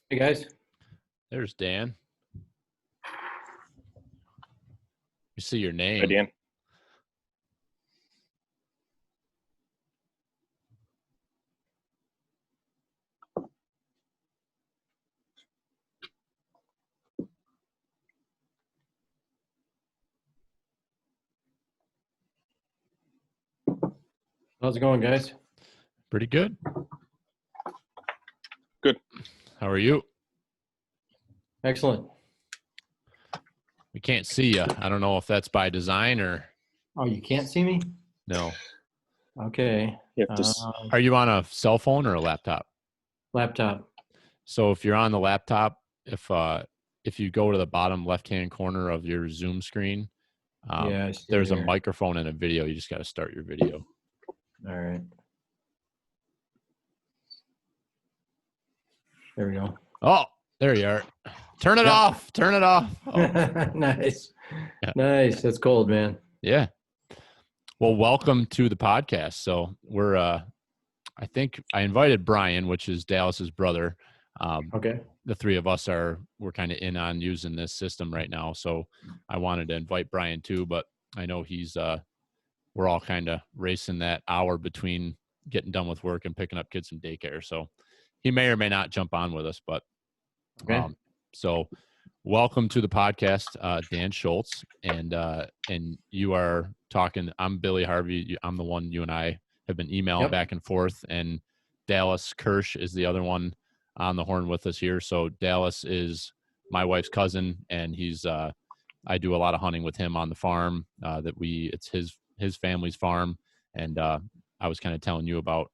Hey guys. There's Dan. You see your name. Hi, Dan. How's it going, guys? Pretty good. Good. How are you? Excellent. We can't see you. I don't know if that's by design or Oh, you can't see me? no. Okay. You have to Are you on a cell phone or a laptop? Laptop. So if you're on the laptop, if you go to the bottom left-hand corner of your Zoom screen, Yeah, I see there's a there. microphone and a video. You just got to start your video. All right. There we go. Oh, there you are. Turn it Yep. off. Turn it off. Oh, Nice. Yeah. Nice. That's cold, man. yeah. Well, welcome to the podcast. So we're, I think I invited Brian, which is Dallas's brother. Okay. The three of us we're kind of in on using this system right now. So I wanted to invite Brian too, but I know we're all kind of racing that hour between getting done with work and picking up kids from daycare. So he may or may not jump on with us, but Okay. so welcome to the podcast, Dan Schultz. And you are talking, I'm Billy Harvey. I'm the one you and I have been emailing back and forth, and Dallas Kirsch is the other one on the horn with us here. So Dallas is my wife's cousin, and he's I do a lot of hunting with him on the farm it's his family's farm. And I was kind of telling you about,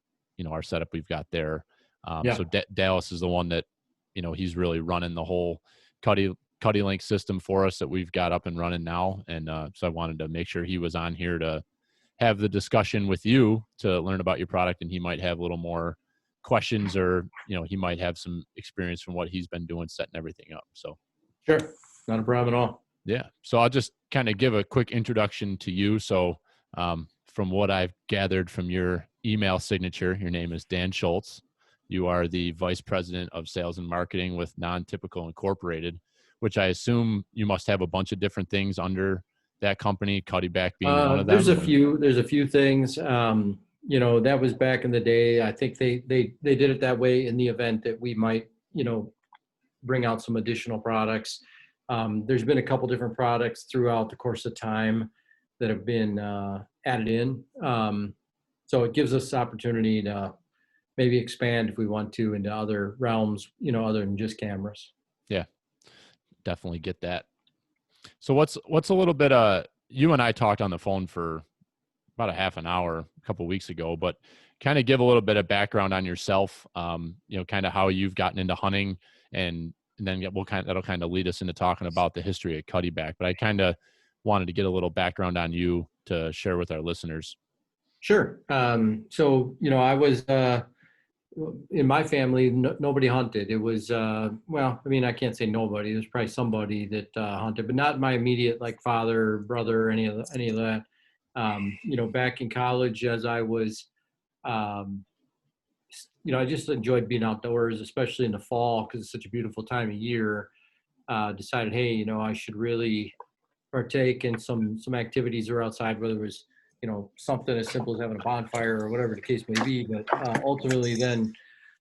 our setup we've got there. So Dallas is the one that, he's really running the whole Cuddylink system for us that we've got up and running now. And so I wanted to make sure he was on here to have the discussion with you to learn about your product, and he might have a little more questions, or he might have some experience from what he's been doing, setting everything up. So Sure. Not a problem at all. yeah, so I'll just kind of give a quick introduction to you. So from what I've gathered from your email signature, your name is Dan Schultz. You are the vice president of sales and marketing with Non-Typical Incorporated, which I assume you must have a bunch of different things under that company, Cuddeback being one of them. There's a few things. That was back in the day. I think they did it that way in the event that we might, bring out some additional products. There's been a couple different products throughout the course of time that have been added in. So it gives us the opportunity to maybe expand if we want to into other realms, other than just cameras. Yeah, definitely get that. So what's a little bit, you and I talked on the phone for about a half an hour a couple of weeks ago, but kind of give a little bit of background on yourself, kind of how you've gotten into hunting, and then that'll kind of lead us into talking about the history of Cuddeback. But I kind of wanted to get a little background on you to share with our listeners. Sure. So, I was, in my family, nobody hunted. It was, I can't say nobody. There's probably somebody that hunted, but not my immediate, like father, brother, any of that. Back in college, as I was, I just enjoyed being outdoors, especially in the fall, because it's such a beautiful time of year. Decided, hey, I should really partake in some activities or outside, whether it was, something as simple as having a bonfire or whatever the case may be. But ultimately then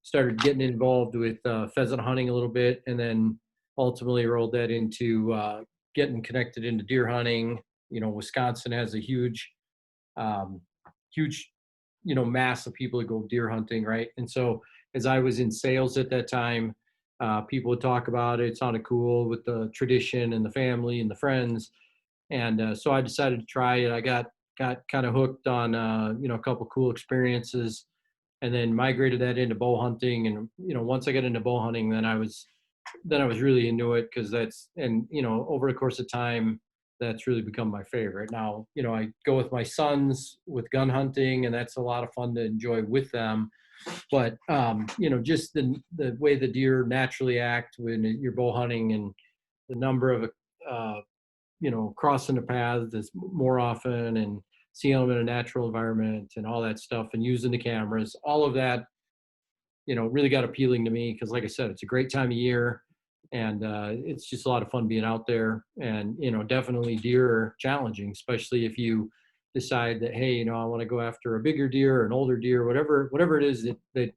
started getting involved with pheasant hunting a little bit, and then ultimately rolled that into getting connected into deer hunting. Wisconsin has a huge, mass of people that go deer hunting, right? And so as I was in sales at that time, people would talk about it. It sounded cool with the tradition and the family and the friends. And so I decided to try it. I got kind of hooked on, a couple cool experiences, and then migrated that into bow hunting. And, once I got into bow hunting, then I was really into it, because over the course of time, that's really become my favorite. Now, I go with my sons with gun hunting, and that's a lot of fun to enjoy with them. But, just the way the deer naturally act when you're bow hunting, and the number of, crossing the paths is more often, and seeing them in a natural environment and all that stuff, and using the cameras, all of that really got appealing to me because, like I said, it's a great time of year, and it's just a lot of fun being out there. And definitely deer are challenging, especially if you decide that, hey, I want to go after a bigger deer or an older deer, whatever it is that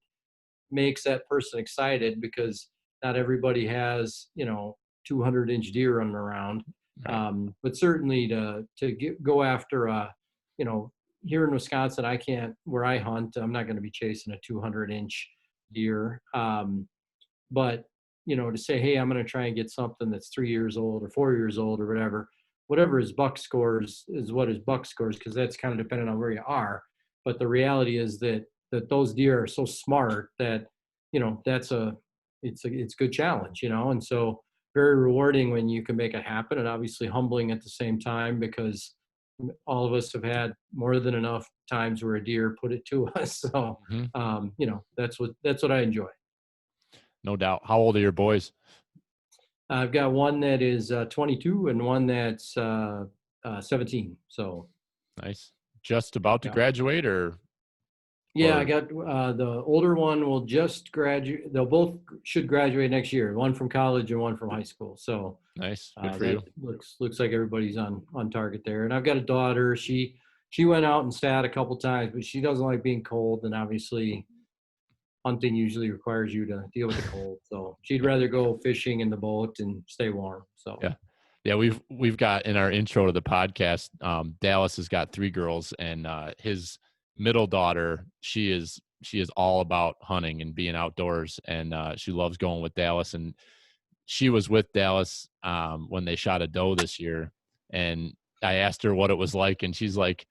makes that person excited, because not everybody has 200-inch deer running around. Right. But certainly to go after you know here in Wisconsin, I can't, where I hunt, I'm not going to be chasing a 200-inch deer. But to say, hey, I'm going to try and get something that's 3 years old or 4 years old or whatever his buck scores is what his buck scores, because that's kind of dependent on where you are. But the reality is that those deer are so smart that that's it's a good challenge, and so very rewarding when you can make it happen, and obviously humbling at the same time, because all of us have had more than enough times where a deer put it to us. So Hmm. that's what I enjoy. No doubt. How old are your boys? I've got one that is 22 and one that's 17. So Nice. Just about to yeah. graduate, or Yeah, I or got the older one will just graduate. They'll both should graduate next year, one from college and one from high school. So nice. Good for that you. looks like everybody's on target there. And I've got a daughter. She went out and sat a couple times, but she doesn't like being cold. And obviously, hunting usually requires you to deal with the cold. So she'd rather go fishing in the boat and stay warm. So Yeah. Yeah, we've got in our intro to the podcast, Dallas has got 3 girls, and his middle daughter, she is all about hunting and being outdoors, and she loves going with Dallas. And she was with Dallas when they shot a doe this year, and I asked her what it was like, and she's like,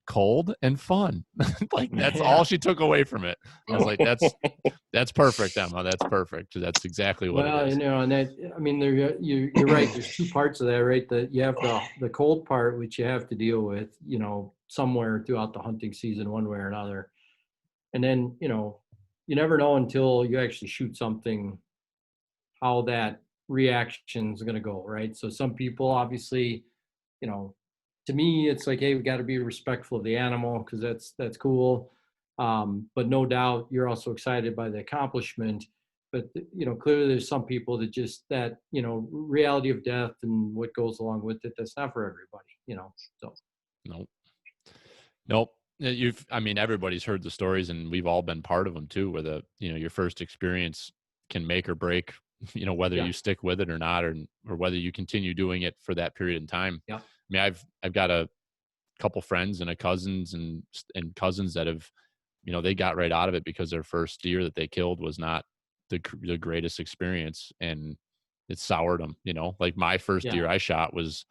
cold and fun. Like that's all yeah. she took away from it. I was like, that's perfect, Emma. That's perfect. That's exactly what it Well, is. and that, I mean, you're right. There's two parts of that, right? That you have the cold part, which you have to deal with, somewhere throughout the hunting season, one way or another. And then, you never know until you actually shoot something, how that reaction is going to go, right? So some people, obviously, you know, to me, it's like, hey, we got to be respectful of the animal because that's cool. But no doubt, you're also excited by the accomplishment. But clearly, there's some people that just that reality of death and what goes along with it. That's not for everybody. So Nope. Nope. I mean, everybody's heard the stories, and we've all been part of them too, where your first experience can make or break, whether yeah, you stick with it or not, or whether you continue doing it for that period of time. yeah, I mean, I've got a couple friends and and cousins that have, they got right out of it because their first deer that they killed was not the greatest experience, and it soured them. Like my first yeah, deer I shot was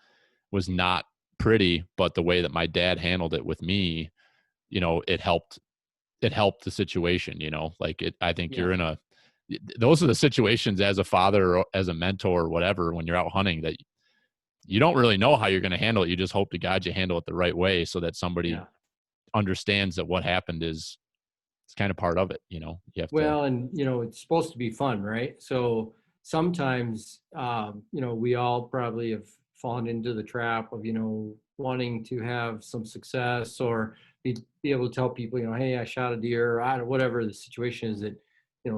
not pretty, but the way that my dad handled it with me, it helped the situation. Like I think yeah. those are the situations as a father or as a mentor or whatever, when you're out hunting, that you don't really know how you're going to handle it. You just hope to God you handle it the right way, so that somebody Yeah. understands that what happened is it's kind of part of it. You have to. Well, and it's supposed to be fun, right? So sometimes, we all probably have fallen into the trap of, wanting to have some success, or be able to tell people, hey, I shot a deer, or I don't, whatever the situation is, that,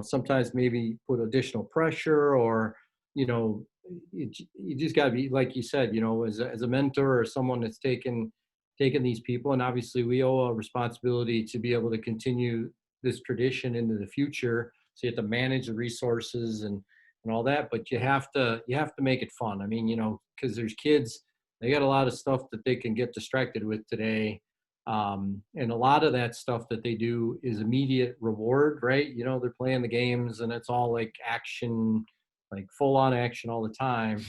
sometimes maybe put additional pressure, or, you know, you just got to be, like you said, as a mentor or someone that's taken these people. And obviously we owe a responsibility to be able to continue this tradition into the future. So you have to manage the resources and all that, but you have to make it fun. I mean, because there's kids, they got a lot of stuff that they can get distracted with today. And a lot of that stuff that they do is immediate reward, right? They're playing the games and it's all like action, like full on action all the time.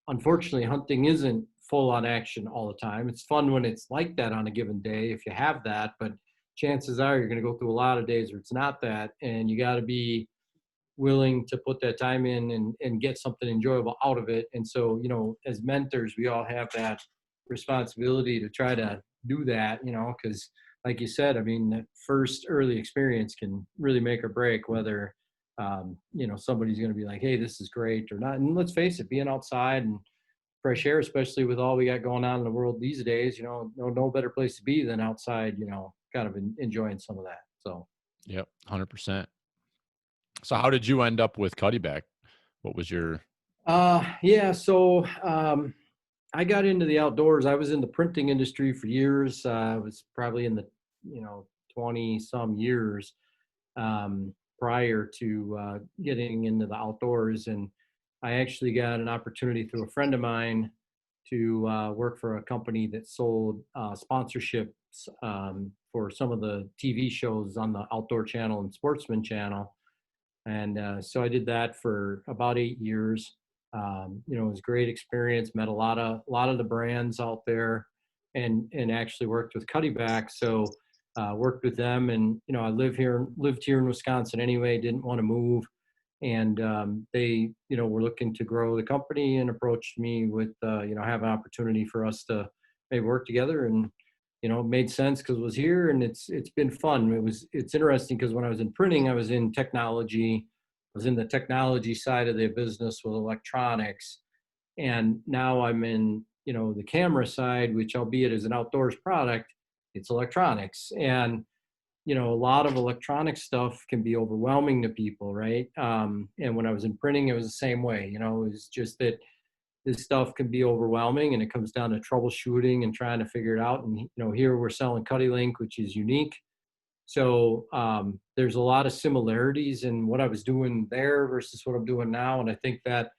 Unfortunately, hunting isn't full on action all the time. It's fun when it's like that on a given day, if you have that, but chances are you're going to go through a lot of days where it's not that, and you got to be willing to put that time in and get something enjoyable out of it. And so, as mentors, we all have that responsibility to try to do that, because like you said, I mean, that first early experience can really make or break whether, somebody's going to be like, hey, this is great or not. And let's face it, being outside and fresh air, especially with all we got going on in the world these days, no better place to be than outside, kind of enjoying some of that. So, Yep. 100%. So how did you end up with Cuddeback? What was your? Yeah, so I got into the outdoors. I was in the printing industry for years. I was probably in the, 20 some years prior to getting into the outdoors. And I actually got an opportunity through a friend of mine to work for a company that sold sponsorships for some of the TV shows on the Outdoor Channel and Sportsman Channel. And so I did that for about 8 years. It was a great experience. Met a lot of the brands out there, and actually worked with Cuddeback. So worked with them, and I lived here in Wisconsin anyway. Didn't want to move, and they were looking to grow the company and approached me with have an opportunity for us to maybe work together. And it made sense because it was here, and it's been fun. It's interesting because when I was in printing, I was in technology. I was in the technology side of the business with electronics, and now I'm in the camera side, which, albeit as an outdoors product, it's electronics. And a lot of electronic stuff can be overwhelming to people, right? And when I was in printing, it was the same way. It was just that this stuff can be overwhelming, and it comes down to troubleshooting and trying to figure it out. And here we're selling Cuddylink, which is unique. So there's a lot of similarities in what I was doing there versus what I'm doing now, and I think that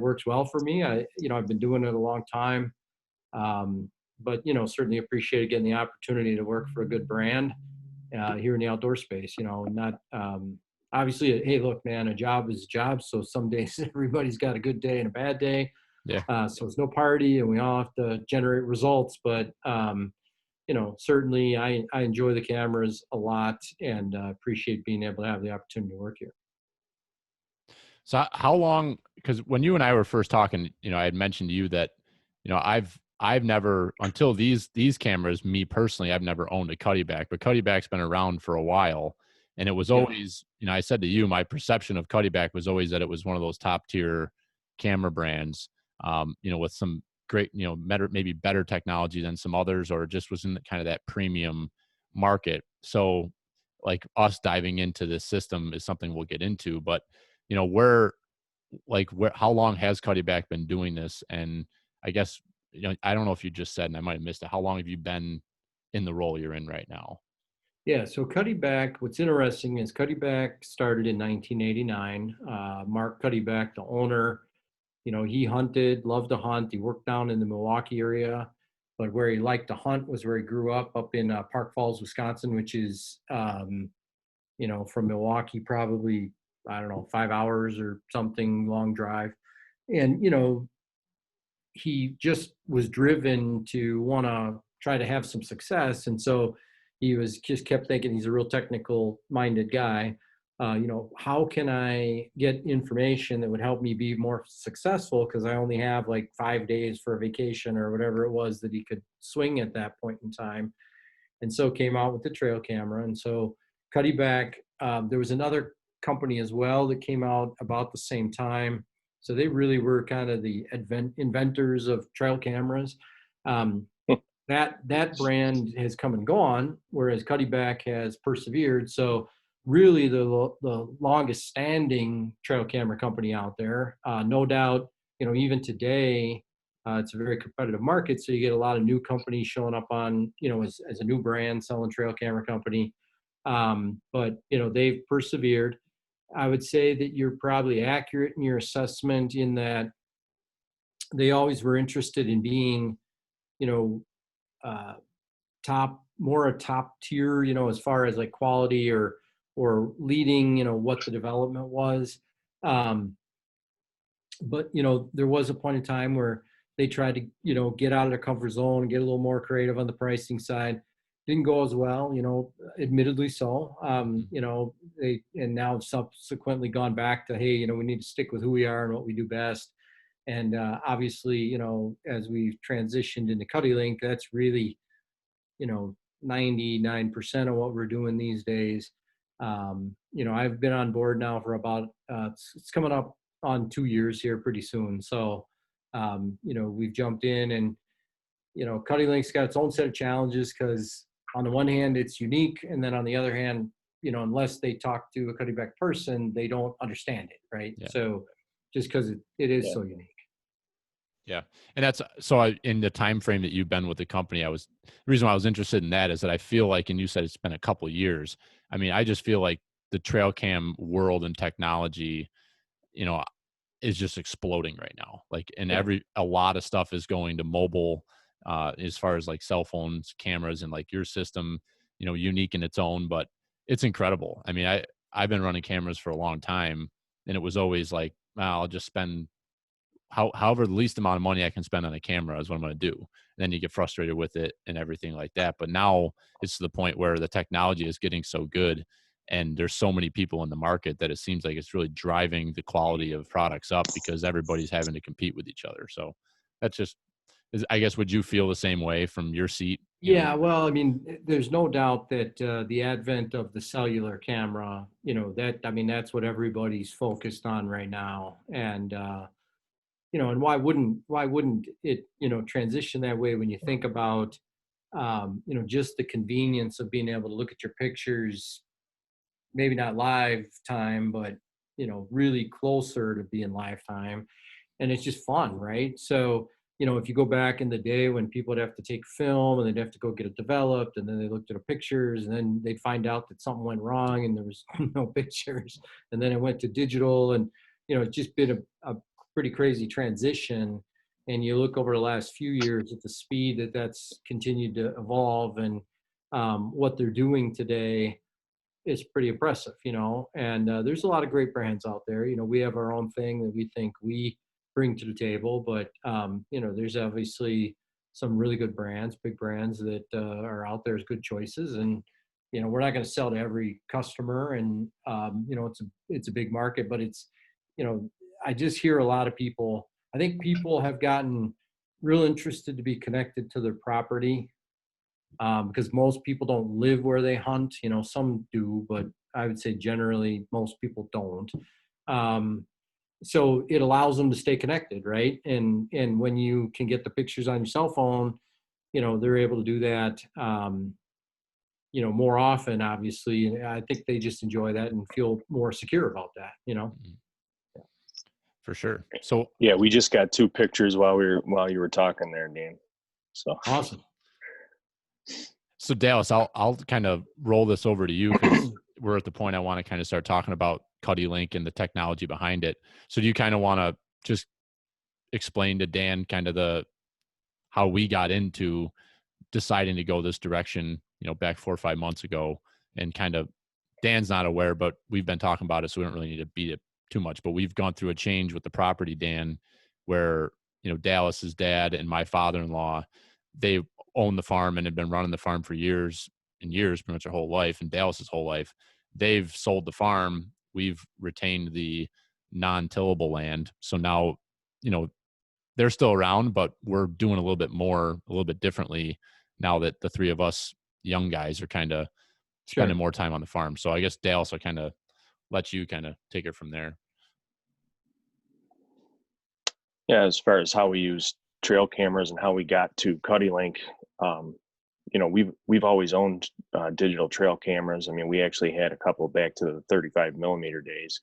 works well for me. I've been doing it a long time, but certainly appreciated getting the opportunity to work for a good brand here in the outdoor space. Not obviously, hey, look, man, a job is a job. So some days everybody's got a good day and a bad day. Yeah. So it's no party, and we all have to generate results. But certainly I enjoy the cameras a lot, and appreciate being able to have the opportunity to work here. So how long? Because when you and I were first talking, I had mentioned to you that, I've never, until these cameras, me personally, I've never owned a Cuddeback, but Cuddeback's been around for a while, and it was always, I said to you, my perception of Cuddeback was always that it was one of those top tier camera brands, with some great, maybe better technology than some others, or just was in kind of that premium market. So like us diving into this system is something we'll get into, but how long has Cuddeback been doing this? And I guess, I don't know if you just said, and I might have missed it, how long have you been in the role you're in right now? Yeah, so Cuddeback, what's interesting is Cuddeback started in 1989. Mark Cuddeback, the owner, he hunted, loved to hunt. He worked down in the Milwaukee area, but where he liked to hunt was where he grew up in Park Falls, Wisconsin, which is, from Milwaukee, probably, I don't know, 5 hours or something, long drive. And, he just was driven to want to try to have some success. And so he was just kept thinking, he's a real technical minded guy. How can I get information that would help me be more successful? Because I only have like 5 days for a vacation or whatever it was that he could swing at that point in time. And so came out with the trail camera. And so Cuddeback, there was another company as well that came out about the same time. So they really were kind of the inventors of trail cameras. That brand has come and gone, whereas Cuddeback has persevered. So really the longest standing trail camera company out there. No doubt, even today, it's a very competitive market. So you get a lot of new companies showing up on, as a new brand selling trail camera company. But they've persevered. I would say that you're probably accurate in your assessment in that they always were interested in being, uh, more a top tier, as far as like quality or leading, what the development was. But there was a point in time where they tried to, get out of their comfort zone and get a little more creative on the pricing side. Didn't go as well, admittedly so. They and now subsequently gone back to, hey, we need to stick with who we are and what we do best. And obviously, as we've transitioned into Cuddylink, that's really, 99% of what we're doing these days. I've been on board now for about, it's coming up on 2 years here pretty soon. So, we've jumped in, and, Cuddylink's got its own set of challenges because on the one hand, it's unique. And then on the other hand, unless they talk to a Cuddeback person, they don't understand it, right? Yeah. So just because it is so unique. Yeah. And that's so in the time frame that you've been with the company, the reason why I was interested in that is that I feel like, and you said it's been a couple of years. I mean, I just feel like the trail cam world and technology, is just exploding right now. Like, and a lot of stuff is going to mobile, as far as like cell phones, cameras, and like your system, unique in its own, but it's incredible. I mean, I've been running cameras for a long time, and it was always like, well, I'll just spend however the least amount of money I can spend on a camera is what I'm going to do. And then you get frustrated with it and everything like that. But now it's to the point where the technology is getting so good and there's so many people in the market that it seems like it's really driving the quality of products up because everybody's having to compete with each other. So that's just, I guess, would you feel the same way from your seat? Yeah, well, I mean, there's no doubt that the advent of the cellular camera, that's what everybody's focused on right now. And and why wouldn't it, transition that way when you think about, just the convenience of being able to look at your pictures, maybe not live time, but, really closer to being live time. And it's just fun, right? So, if you go back in the day when people would have to take film and they'd have to go get it developed, and then they looked at the pictures and then they'd find out that something went wrong and there was no pictures, and then it went to digital, and, it's just been a pretty crazy transition. And you look over the last few years at the speed that that's continued to evolve, and what they're doing today is pretty impressive, and there's a lot of great brands out there. We have our own thing that we think we bring to the table, but there's obviously some really good brands, big brands that are out there as good choices. And we're not going to sell to every customer, and it's a big market, but it's I just hear a lot of people. I think people have gotten real interested to be connected to their property, because most people don't live where they hunt. Some do, but I would say generally most people don't. So it allows them to stay connected, right? And when you can get the pictures on your cell phone, they're able to do that, more often, obviously. And I think they just enjoy that and feel more secure about that. For sure. So yeah, we just got 2 pictures while you were talking there, Dan. So awesome. So Dallas, I'll kind of roll this over to you because we're at the point I want to kind of start talking about Cuddylink and the technology behind it. So do you kind of want to just explain to Dan kind of how we got into deciding to go this direction, back 4 or 5 months ago, and kind of Dan's not aware, but we've been talking about it, so we don't really need to beat it too much. But we've gone through a change with the property, Dan, where Dallas's dad and my father-in-law, they own the farm and have been running the farm for years and years, pretty much their whole life, and Dallas's whole life. They've sold the farm. We've retained the non-tillable land. So now, they're still around, but we're doing a little bit differently now that the 3 of us young guys are kind of spending more time on the farm. So I guess Dallas will kind of let you kind of take it from there. Yeah, as far as how we use trail cameras and how we got to Cuddylink, we've always owned digital trail cameras. I mean, we actually had a couple back to the 35 millimeter days,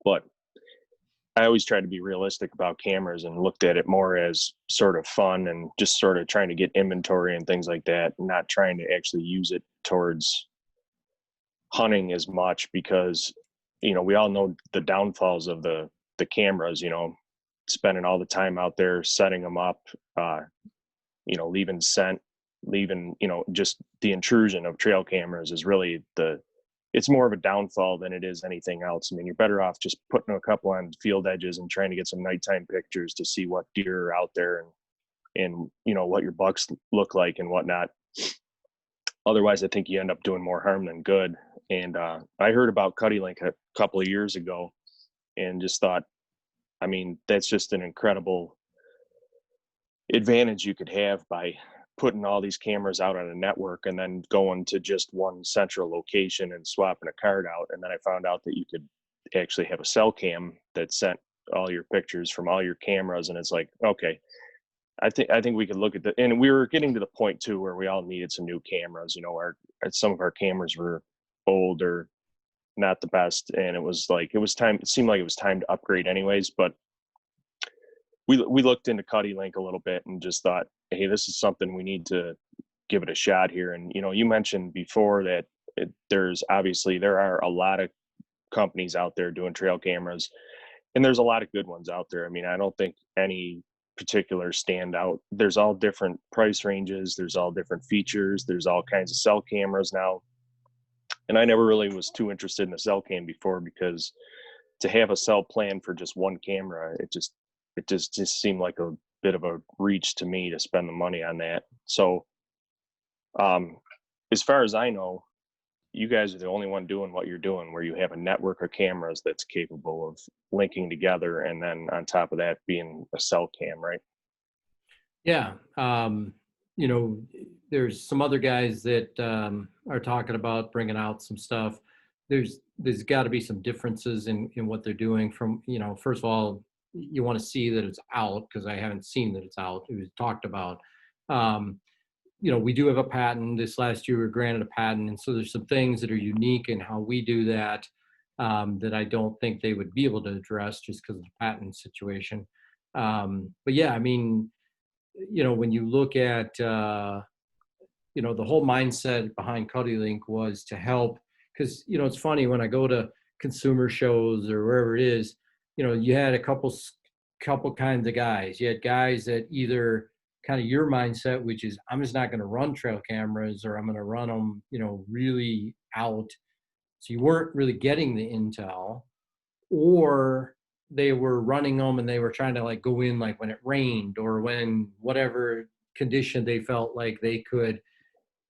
but I always tried to be realistic about cameras and looked at it more as sort of fun and just sort of trying to get inventory and things like that, not trying to actually use it towards hunting as much, because we all know the downfalls of the cameras, spending all the time out there setting them up, leaving scent, just the intrusion of trail cameras is really it's more of a downfall than it is anything else. I mean, you're better off just putting a couple on field edges and trying to get some nighttime pictures to see what deer are out there and what your bucks look like and whatnot. Otherwise, I think you end up doing more harm than good. And I heard about Cuddylink a couple of years ago and just thought, I mean, that's just an incredible advantage you could have by putting all these cameras out on a network and then going to just one central location and swapping a card out. And then I found out that you could actually have a cell cam that sent all your pictures from all your cameras. And it's like, okay, I think we could look at and we were getting to the point too where we all needed some new cameras. Some of our cameras were old or not the best. And it was like, it seemed like it was time to upgrade anyways. But we looked into Cuddylink a little bit and just thought, hey, this is something we need to give it a shot here. And, you mentioned before that there are a lot of companies out there doing trail cameras, and there's a lot of good ones out there. I mean, I don't think any particular stand out. There's all different price ranges. There's all different features. There's all kinds of cell cameras now. And I never really was too interested in a cell cam before, because to have a cell plan for just one camera, it just seemed like a bit of a reach to me to spend the money on that. So as far as I know, you guys are the only one doing what you're doing, where you have a network of cameras that's capable of linking together, and then on top of that being a cell cam, right? Yeah. There's some other guys that are talking about bringing out some stuff. There's got to be some differences in what they're doing. From, first of all, you want to see that it's out, because I haven't seen that it's out. It was talked about. We do have a patent. This last year we were granted a patent, and so there's some things that are unique in how we do that that I don't think they would be able to address just because of the patent situation. But yeah, I mean, when you look at the whole mindset behind Cuddylink was to help, because it's funny, when I go to consumer shows or wherever it is, you had a couple kinds of guys. You had guys that either kind of your mindset, which is, I'm just not going to run trail cameras, or I'm going to run them, really out. So you weren't really getting the intel, or they were running them and they were trying to like go in like when it rained, or when whatever condition they felt like they could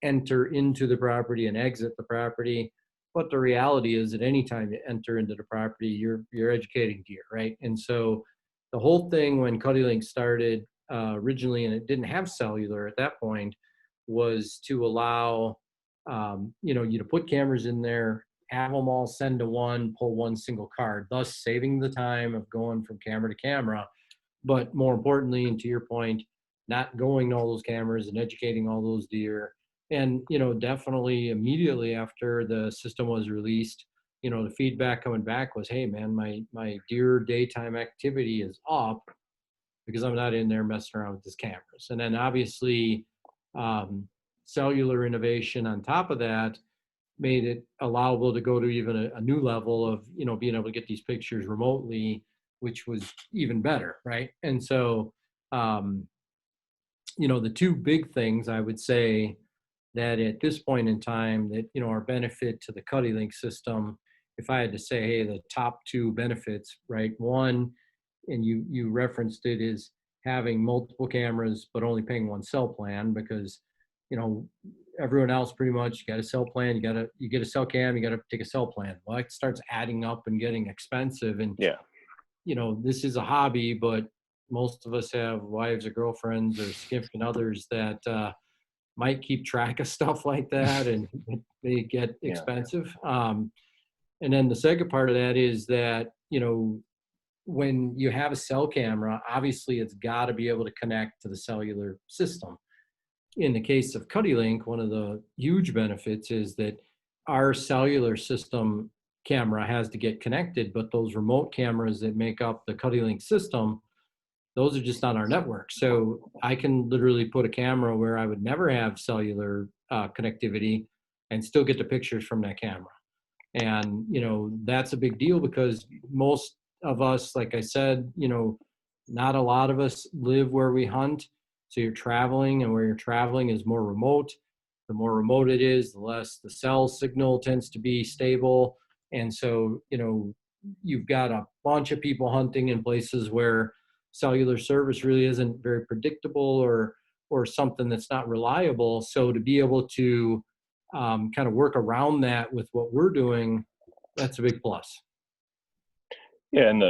enter into the property and exit the property. But the reality is that anytime you enter into the property, you're educating deer, right? And so the whole thing, when Cuddylink started originally, and it didn't have cellular at that point, was to allow you to put cameras in there, have them all send to one, pull one single card, thus saving the time of going from camera to camera. But more importantly, and to your point, not going to all those cameras and educating all those deer. And definitely immediately after the system was released, the feedback coming back was, hey man, my deer daytime activity is up because I'm not in there messing around with these cameras. And then obviously cellular innovation on top of that made it allowable to go to even a new level of, being able to get these pictures remotely, which was even better, right? And so, the two big things I would say that at this point in time that, are benefit to the Cuddylink system, if I had to say, hey, the top two benefits, right? One, and you referenced it, is having multiple cameras but only paying one cell plan, because everyone else pretty much, you got a cell plan, you get a cell cam, you got to take a cell plan. Well, it starts adding up and getting expensive. And yeah, this is a hobby, but most of us have wives or girlfriends or significant others that might keep track of stuff like that, and they get expensive. And then the second part of that is that when you have a cell camera, obviously it's got to be able to connect to the cellular system. In the case of Cuddylink, one of the huge benefits is that our cellular system camera has to get connected, but those remote cameras that make up the Cuddylink system, those are just on our network. So I can literally put a camera where I would never have cellular connectivity and still get the pictures from that camera. And, that's a big deal, because most of us, like I said, not a lot of us live where we hunt. So you're traveling, and where you're traveling is more remote. The more remote it is, the less the cell signal tends to be stable. And so, you've got a bunch of people hunting in places where cellular service really isn't very predictable, or something that's not reliable. So to be able to kind of work around that with what we're doing, that's a big plus. Yeah, and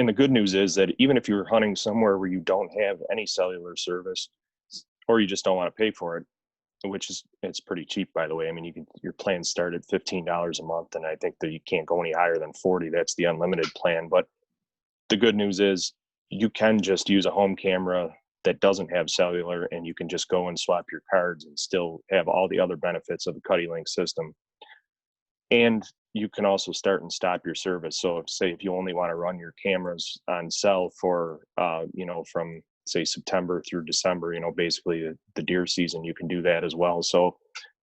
the good news is that even if you're hunting somewhere where you don't have any cellular service, or you just don't want to pay for it, it's pretty cheap, by the way. I mean, your plans start at $15 a month, and I think that you can't go any higher than 40. That's the unlimited plan. But the good news is you can just use a home camera that doesn't have cellular, and you can just go and swap your cards and still have all the other benefits of the Cuddylink system. And you can also start and stop your service. So if you only want to run your cameras on cell for, from say September through December, basically the deer season, you can do that as well. So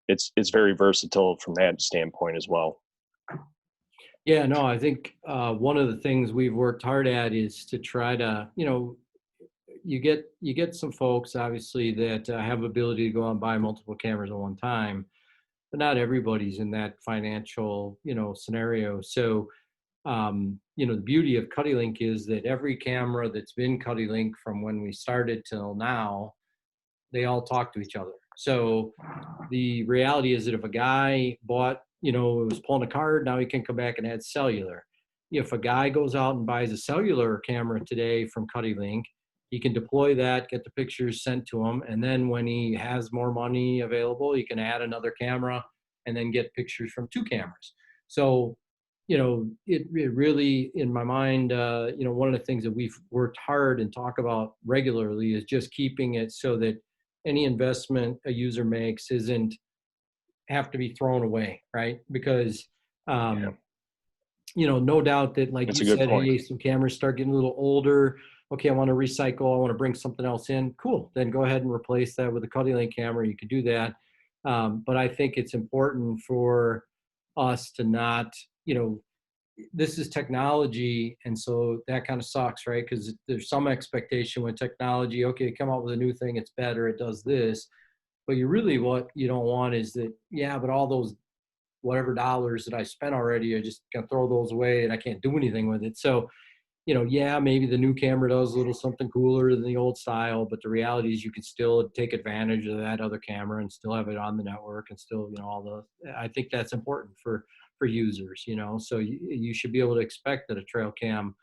it's very versatile from that standpoint as well. Yeah, no, I think one of the things we've worked hard at is to try to, you get some folks obviously that have ability to go out and buy multiple cameras at one time, but not everybody's in that financial, scenario. So, the beauty of Cuddylink is that every camera that's been Cuddylink from when we started till now, they all talk to each other. So the reality is that if a guy bought, was pulling a card, now he can come back and add cellular. If a guy goes out and buys a cellular camera today from Cuddylink, he can deploy that, get the pictures sent to him, and then when he has more money available, he can add another camera and then get pictures from two cameras. So, it really, in my mind, one of the things that we've worked hard and talk about regularly is just keeping it so that any investment a user makes isn't have to be thrown away, right? Because, no doubt that, like That's you a good said, point. hey, some cameras start getting a little older. Okay, I want to recycle. I want to bring something else in. Cool. Then go ahead and replace that with a Cuddylink camera. You can do that. But I think it's important for us to not, this is technology, and so that kind of sucks, right? Because there's some expectation with technology. Okay, come out with a new thing, it's better, it does this. But what you don't want is that, yeah, but all those whatever dollars that I spent already, I just gonna throw those away and I can't do anything with it. So, yeah, maybe the new camera does a little something cooler than the old style, but the reality is you can still take advantage of that other camera and still have it on the network and still, I think that's important for users, so you should be able to expect that a trail cam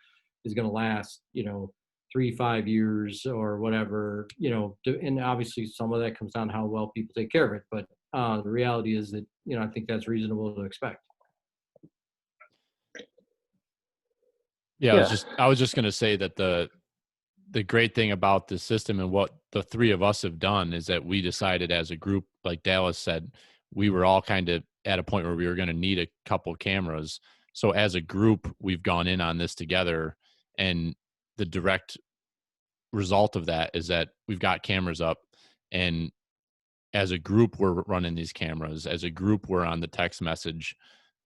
is going to last, 3-5 years or whatever, and obviously some of that comes down to how well people take care of it. But the reality is that, I think that's reasonable to expect. Yeah, I was just going to say that the great thing about the system and what the three of us have done is that we decided as a group, like Dallas said, we were all kind of at a point where we were going to need a couple cameras. So as a group, we've gone in on this together, and the direct result of that is that we've got cameras up, and as a group, we're running these cameras. As a group, we're on the text message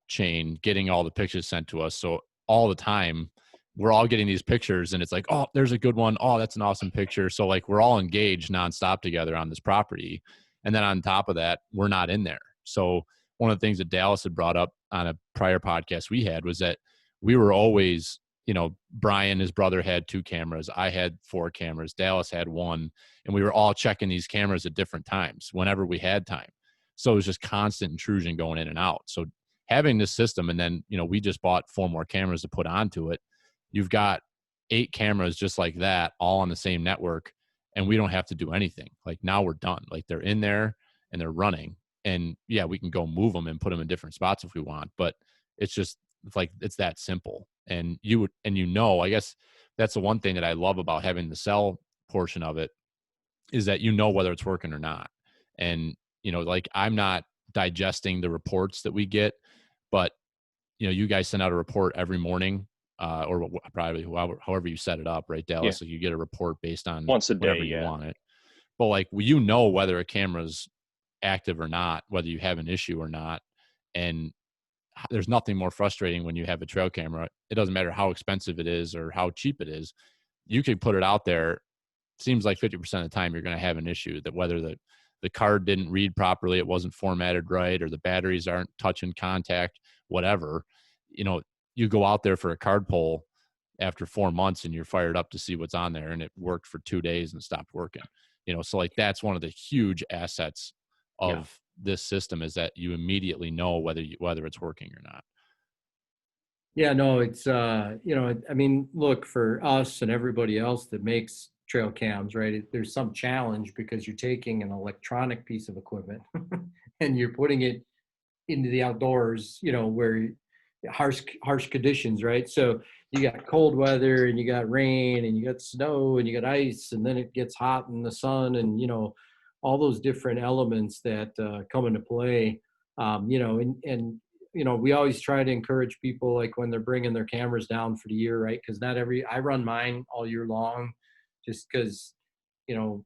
chain, getting all the pictures sent to us. So all the time, we're all getting these pictures, and it's like, oh, there's a good one. Oh, that's an awesome picture. So like we're all engaged nonstop together on this property. And then on top of that, we're not in there. So one of the things that Dallas had brought up on a prior podcast we had was that we were always, Brian, his brother, had 2 cameras. I had 4 cameras. Dallas had 1. And we were all checking these cameras at different times whenever we had time. So it was just constant intrusion going in and out. So having this system, and then, we just bought 4 more cameras to put onto it. You've got 8 cameras just like that, all on the same network, and we don't have to do anything. Like now we're done. Like they're in there and they're running. And yeah, we can go move them and put them in different spots if we want, but it's it's that simple. And I guess that's the one thing that I love about having the cell portion of it is that whether it's working or not. And, like I'm not digesting the reports that we get, but, you guys send out a report every morning, or probably however you set it up, right, Dallas? Yeah. So you get a report based on Once a day, whatever you want it. But like, whether a camera's active or not, whether you have an issue or not. And there's nothing more frustrating when you have a trail camera. It doesn't matter how expensive it is or how cheap it is. You could put it out there. Seems like 50% of the time you're going to have an issue, that whether the card didn't read properly, it wasn't formatted right, or the batteries aren't touching contact, whatever. You go out there for a card pull after 4 months and you're fired up to see what's on there, and it worked for 2 days and stopped working. So like that's one of the huge assets of this system, is that you immediately know whether it's working or not. Yeah, no, it's look, for us and everybody else that makes trail cams, right? There's some challenge because you're taking an electronic piece of equipment and you're putting it into the outdoors, where harsh conditions, right? So you got cold weather and you got rain and you got snow and you got ice, and then it gets hot in the sun, and all those different elements that come into play. And we always try to encourage people, like when they're bringing their cameras down for the year, right? Because I run mine all year long, just because,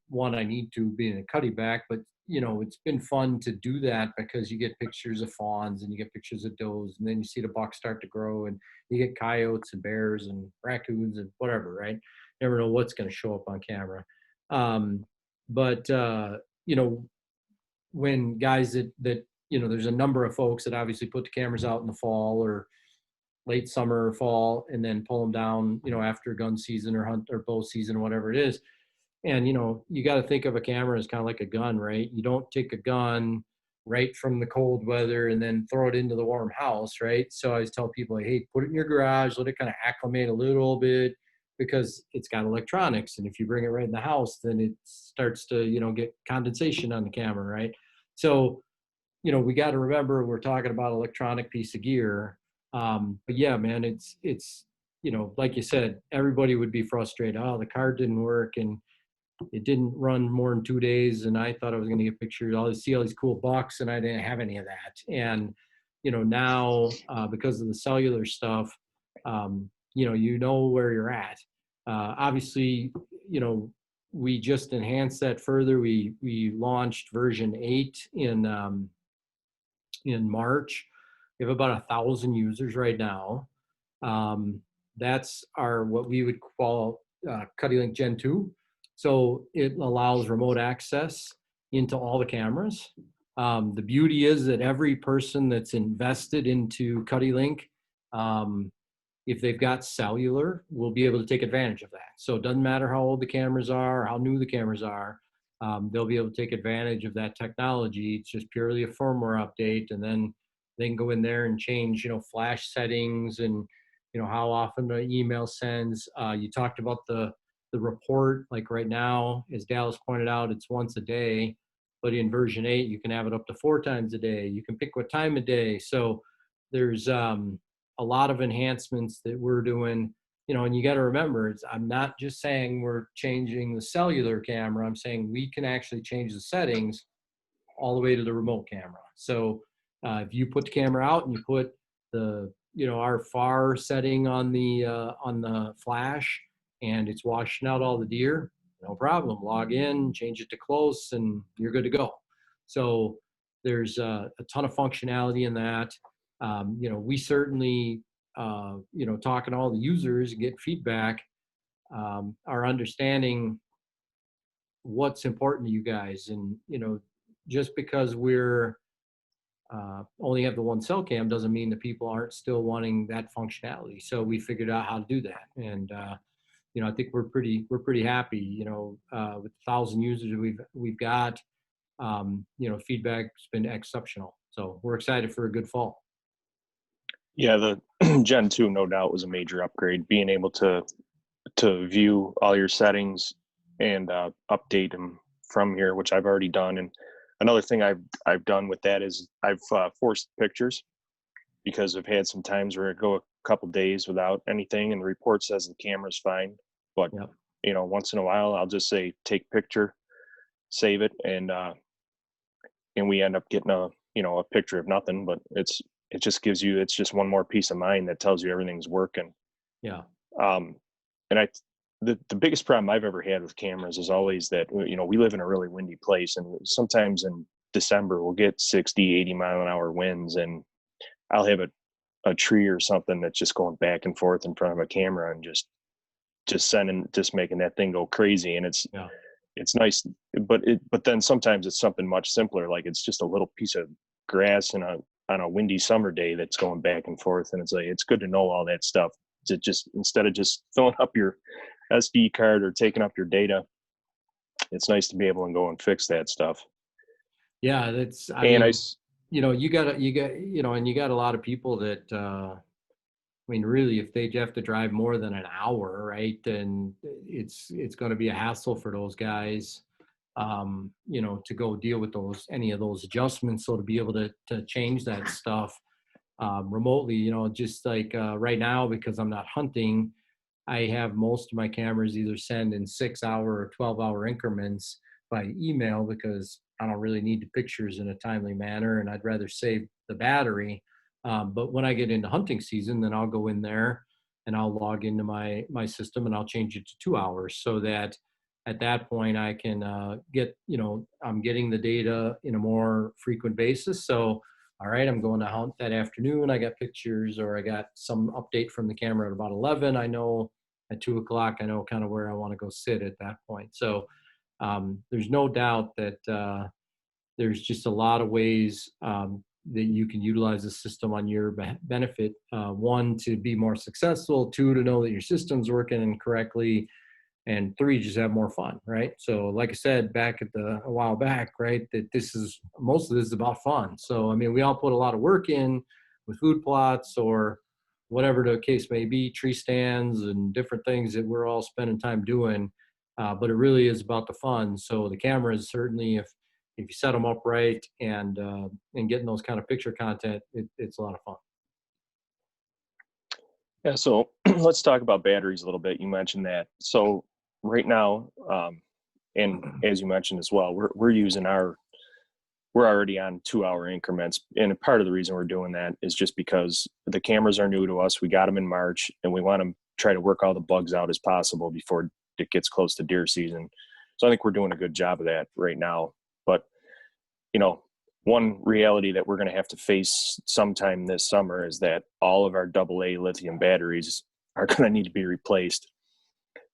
one, I need to be in a Cuddeback, but it's been fun to do that because you get pictures of fawns and you get pictures of does, and then you see the bucks start to grow, and you get coyotes and bears and raccoons and whatever, right? Never know what's going to show up on camera. But when guys that there's a number of folks that obviously put the cameras out in the fall or late summer or fall, and then pull them down, after gun season or hunt or bow season or whatever it is. And, you got to think of a camera as kind of like a gun, right? You don't take a gun right from the cold weather and then throw it into the warm house, right? So I always tell people, like, hey, put it in your garage, let it kind of acclimate a little bit, because it's got electronics. And if you bring it right in the house, then it starts to, get condensation on the camera, right? So, we got to remember we're talking about electronic piece of gear. But yeah, man, it's, like you said, everybody would be frustrated. Oh, the card didn't work and it didn't run more than 2 days. And I thought I was going to get pictures. I see all these cool bucks and I didn't have any of that. And, now because of the cellular stuff, you know where you're at. Obviously, we just enhanced that further. We launched version 8 in March. We have about 1,000 users right now. That's what we would call Cuddylink Gen2. So it allows remote access into all the cameras. The beauty is that every person that's invested into Cuddylink, if they've got cellular, will be able to take advantage of that. So it doesn't matter how old the cameras are, or how new the cameras are, they'll be able to take advantage of that technology. It's just purely a firmware update, and then they can go in there and change, flash settings and, how often the email sends. You talked about the report, like right now, as Dallas pointed out, it's once a day, but in version 8, you can have it up to 4 times a day. You can pick what time of day. So there's a lot of enhancements that we're doing, and you got to remember, I'm not just saying we're changing the cellular camera. I'm saying we can actually change the settings all the way to the remote camera. So if you put the camera out and you put the, our far setting on the flash, and it's washing out all the deer, no problem. Log in, change it to close, and you're good to go. So there's a ton of functionality in that. We certainly, talking to all the users, get feedback, are understanding what's important to you guys. And, just because we're only have the one cell cam doesn't mean that people aren't still wanting that functionality. So we figured out how to do that. And, I think we're pretty happy, with 1,000 users we've got, feedback's been exceptional. So we're excited for a good fall. Yeah, the Gen 2, no doubt, was a major upgrade. Being able to view all your settings and update them from here, which I've already done. And another thing I've done with that is I've forced pictures, because I've had some times where I go a couple days without anything and the report says the camera's fine. But, Yep. Once in a while, I'll just say, take picture, save it. And we end up getting a picture of nothing, but it's just one more peace of mind that tells you everything's working. Yeah. And the biggest problem I've ever had with cameras is always that, we live in a really windy place, and sometimes in December we'll get 60, 80 mile an hour winds, and I'll have a tree or something that's just going back and forth in front of a camera and just making that thing go crazy. And it's nice, but then sometimes it's something much simpler, like it's just a little piece of grass on a windy summer day that's going back and forth. And it's like, it's good to know all that stuff, to just, instead of just filling up your SD card or taking up your data, it's nice to be able to go and fix that stuff. Yeah, you got, and you got a lot of people that, really, if they have to drive more than an hour, right, then it's going to be a hassle for those guys, to go deal with any of those adjustments. So to be able to change that stuff remotely, just like right now, because I'm not hunting, I have most of my cameras either send in 6-hour or 12-hour increments by email, because I don't really need the pictures in a timely manner, and I'd rather save the battery. But when I get into hunting season, then I'll go in there and I'll log into my system and I'll change it to 2 hours so that at that point I can get, I'm getting the data in a more frequent basis. So, all right, I'm going to hunt that afternoon. I got pictures or I got some update from the camera at about 11. I know at 2 o'clock, I know kind of where I want to go sit at that point. So there's no doubt that there's just a lot of ways that you can utilize the system on your benefit. One, to be more successful. Two, to know that your system's working correctly. And three, just have more fun, right? So like I said, a while back, right, that most of this is about fun. So, I mean, we all put a lot of work in with food plots or whatever the case may be, tree stands and different things that we're all spending time doing. But it really is about the fun. So the cameras, certainly, if you set them up right and getting those kind of picture content, it's a lot of fun. Yeah, so let's talk about batteries a little bit. You mentioned that. So right now, and as you mentioned as well, we're already on 2 hour increments. And part of the reason we're doing that is just because the cameras are new to us. We got them in March and we want to try to work all the bugs out as possible before it gets close to deer season. So I think we're doing a good job of that right now. But, one reality that we're going to have to face sometime this summer is that all of our AA lithium batteries are going to need to be replaced.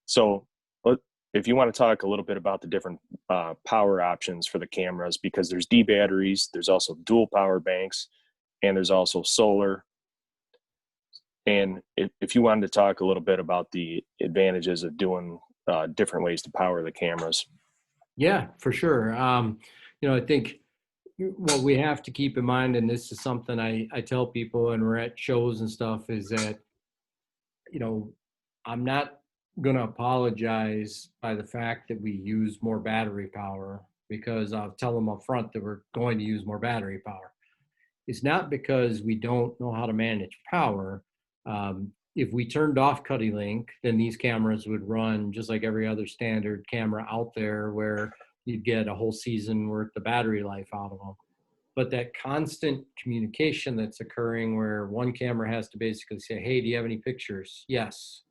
So if you want to talk a little bit about the different power options for the cameras, because there's D batteries, there's also dual power banks, and there's also solar. And if you wanted to talk a little bit about the advantages of doing different ways to power the cameras. Yeah, for sure. I think what we have to keep in mind, and this is something I tell people when we're at shows and stuff, is that, I'm not going to apologize by the fact that we use more battery power, because I'll tell them up front that we're going to use more battery power. It's not because we don't know how to manage power. If we turned off Cuddylink, then these cameras would run just like every other standard camera out there, where you'd get a whole season worth of battery life out of them. But that constant communication that's occurring, where one camera has to basically say, hey, do you have any pictures? Yes,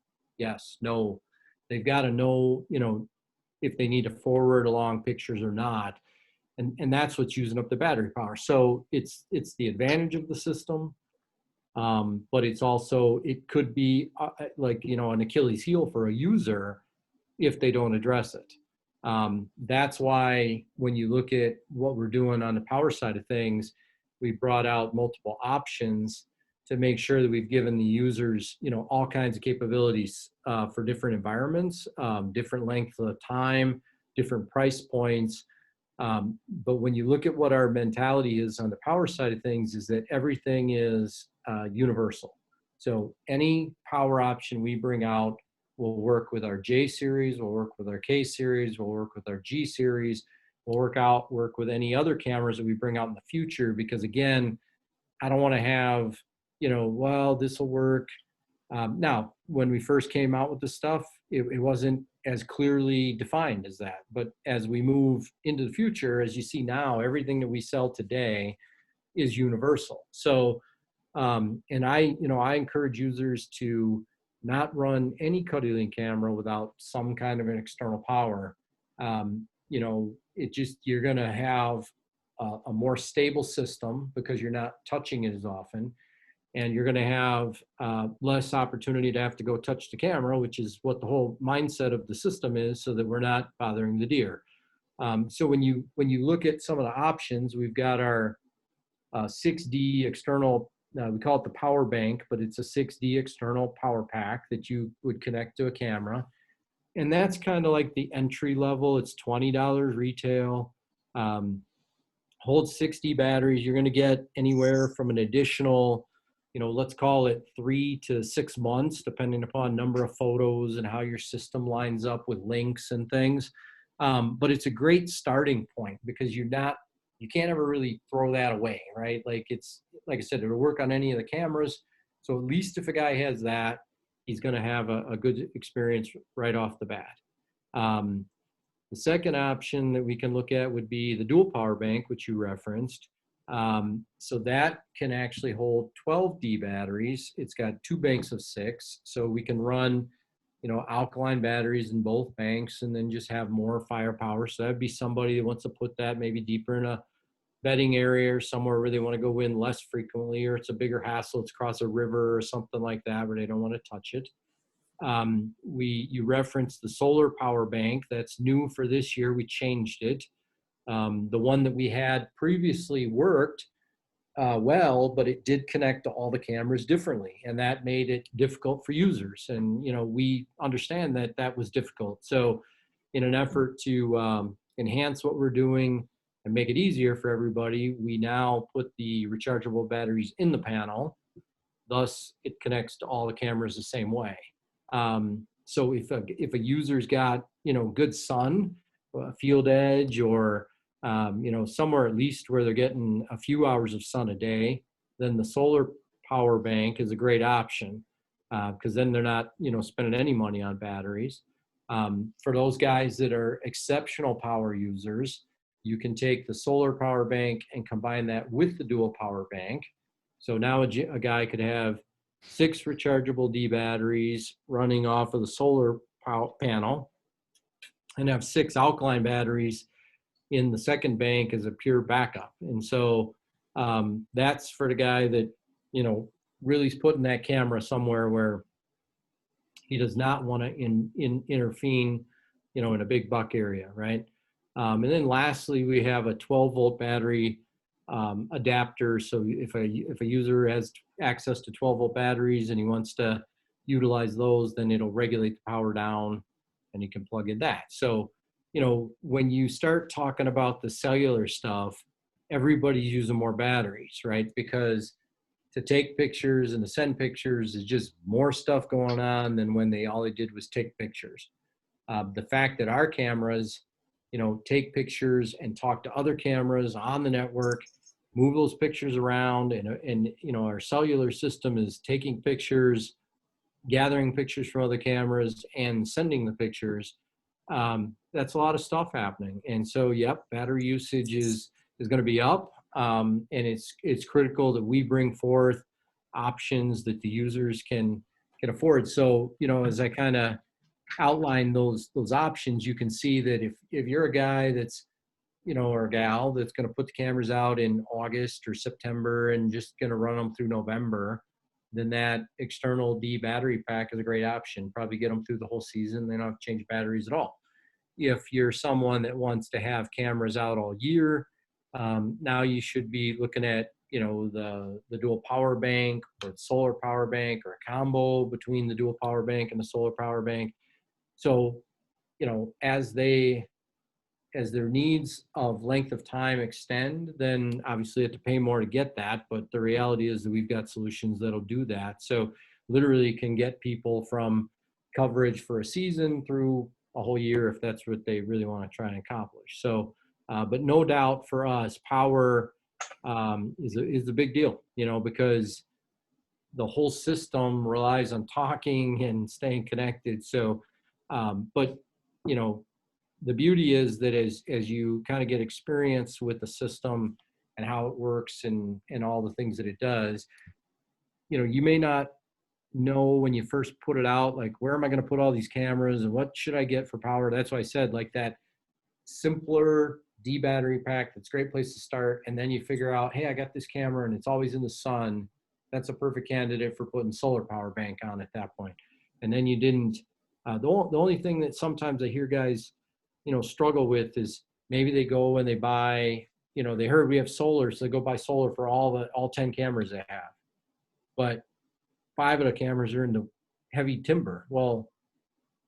no. They've got to know, if they need to forward along pictures or not. And that's what's using up the battery power. So it's the advantage of the system. But it's also, it could be an Achilles heel for a user if they don't address it. That's why when you look at what we're doing on the power side of things, we brought out multiple options to make sure that we've given the users, all kinds of capabilities for different environments, different length of time, different price points. But when you look at what our mentality is on the power side of things, is that everything is universal. So any power option we bring out will work with our J series, will work with our K series, will work with our G series, will work with any other cameras that we bring out in the future. Because again, I don't want to have, well, this will work. Now, when we first came out with this stuff, it wasn't as clearly defined as that. But as we move into the future, as you see now, everything that we sell today is universal. So, and I encourage users to not run any Cuddylink camera without some kind of an external power. You're going to have a more stable system because you're not touching it as often. And you're going to have less opportunity to have to go touch the camera, which is what the whole mindset of the system is, so that we're not bothering the deer. So when you look at some of the options, we've got our 6D external, we call it the power bank, but it's a 6D external power pack that you would connect to a camera. And that's kind of like the entry level. It's $20 retail, holds 60 batteries. You're going to get anywhere from an additional, let's call it 3 to 6 months, depending upon number of photos and how your system lines up with links and things. But it's a great starting point, because you can't ever really throw that away, right? Like I said, it'll work on any of the cameras. So at least if a guy has that, he's going to have a good experience right off the bat. The second option that we can look at would be the dual power bank, which you referenced. So that can actually hold 12 D batteries. It's got 2 banks of 6, so we can run, alkaline batteries in both banks and then just have more firepower. So that'd be somebody that wants to put that maybe deeper in a bedding area or somewhere where they want to go in less frequently, or it's a bigger hassle. It's across a river or something like that where they don't want to touch it. You referenced the solar power bank. That's new for this year. We changed it. The one that we had previously worked well, but it did connect to all the cameras differently, and that made it difficult for users. And we understand that that was difficult. So in an effort to enhance what we're doing and make it easier for everybody, we now put the rechargeable batteries in the panel. Thus, it connects to all the cameras the same way. So if a user's got good sun, field edge, or somewhere at least where they're getting a few hours of sun a day, then the solar power bank is a great option, because then they're not, spending any money on batteries. For those guys that are exceptional power users, you can take the solar power bank and combine that with the dual power bank. So now a guy could have 6 rechargeable D batteries running off of the solar power panel and have 6 alkaline batteries in the second bank as a pure backup. And so that's for the guy that, really is putting that camera somewhere where he does not want to intervene, in a big buck area, right? And then lastly, we have a 12-volt battery adapter. So if a user has access to 12-volt batteries and he wants to utilize those, then it'll regulate the power down and you can plug in that. So when you start talking about the cellular stuff, everybody's using more batteries, right? Because to take pictures and to send pictures is just more stuff going on than when all they did was take pictures. The fact that our cameras, take pictures and talk to other cameras on the network, move those pictures around, and our cellular system is taking pictures, gathering pictures from other cameras, and sending the pictures. That's a lot of stuff happening. And so, yep, battery usage is going to be up. And it's critical that we bring forth options that the users can afford. So, as I kind of outline those options, you can see that if you're a guy that's, or a gal that's going to put the cameras out in August or September and just going to run them through November, then that external D battery pack is a great option. Probably get them through the whole season. They don't have to change batteries at all. If you're someone that wants to have cameras out all year, now you should be looking at, the dual power bank or the solar power bank, or a combo between the dual power bank and the solar power bank. So, as their needs of length of time extend, then obviously you have to pay more to get that. But the reality is that we've got solutions that'll do that. So literally can get people from coverage for a season through a whole year if that's what they really want to try and accomplish. So, but no doubt for us, power is a big deal, because the whole system relies on talking and staying connected. So, but, the beauty is that as you kind of get experience with the system and how it works and all the things that it does, you may not know when you first put it out, like, where am I going to put all these cameras and what should I get for power? That's why I said, like, that simpler D battery pack, that's a great place to start. And then you figure out, hey, I got this camera and it's always in the sun. That's a perfect candidate for putting solar power bank on at that point. And then you didn't, the only thing that sometimes I hear guys, struggle with is maybe they go and they buy, they heard we have solar, so they go buy solar for all 10 cameras they have. But 5 of the cameras are into heavy timber. Well,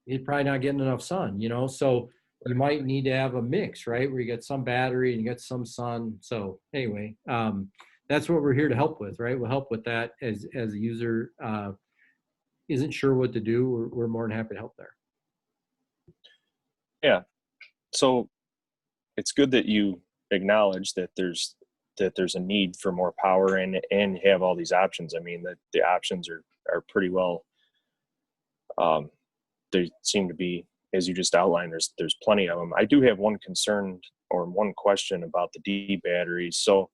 you're probably not getting enough sun, so you might need to have a mix, right? Where you get some battery and you get some sun. So anyway, that's what we're here to help with, right? We'll help with that as a user isn't sure what to do. We're more than happy to help there. Yeah. So it's good that you acknowledge that there's a need for more power and have all these options. I mean, the options are pretty well, they seem to be, as you just outlined, there's plenty of them. I do have one concern or one question about the D batteries. So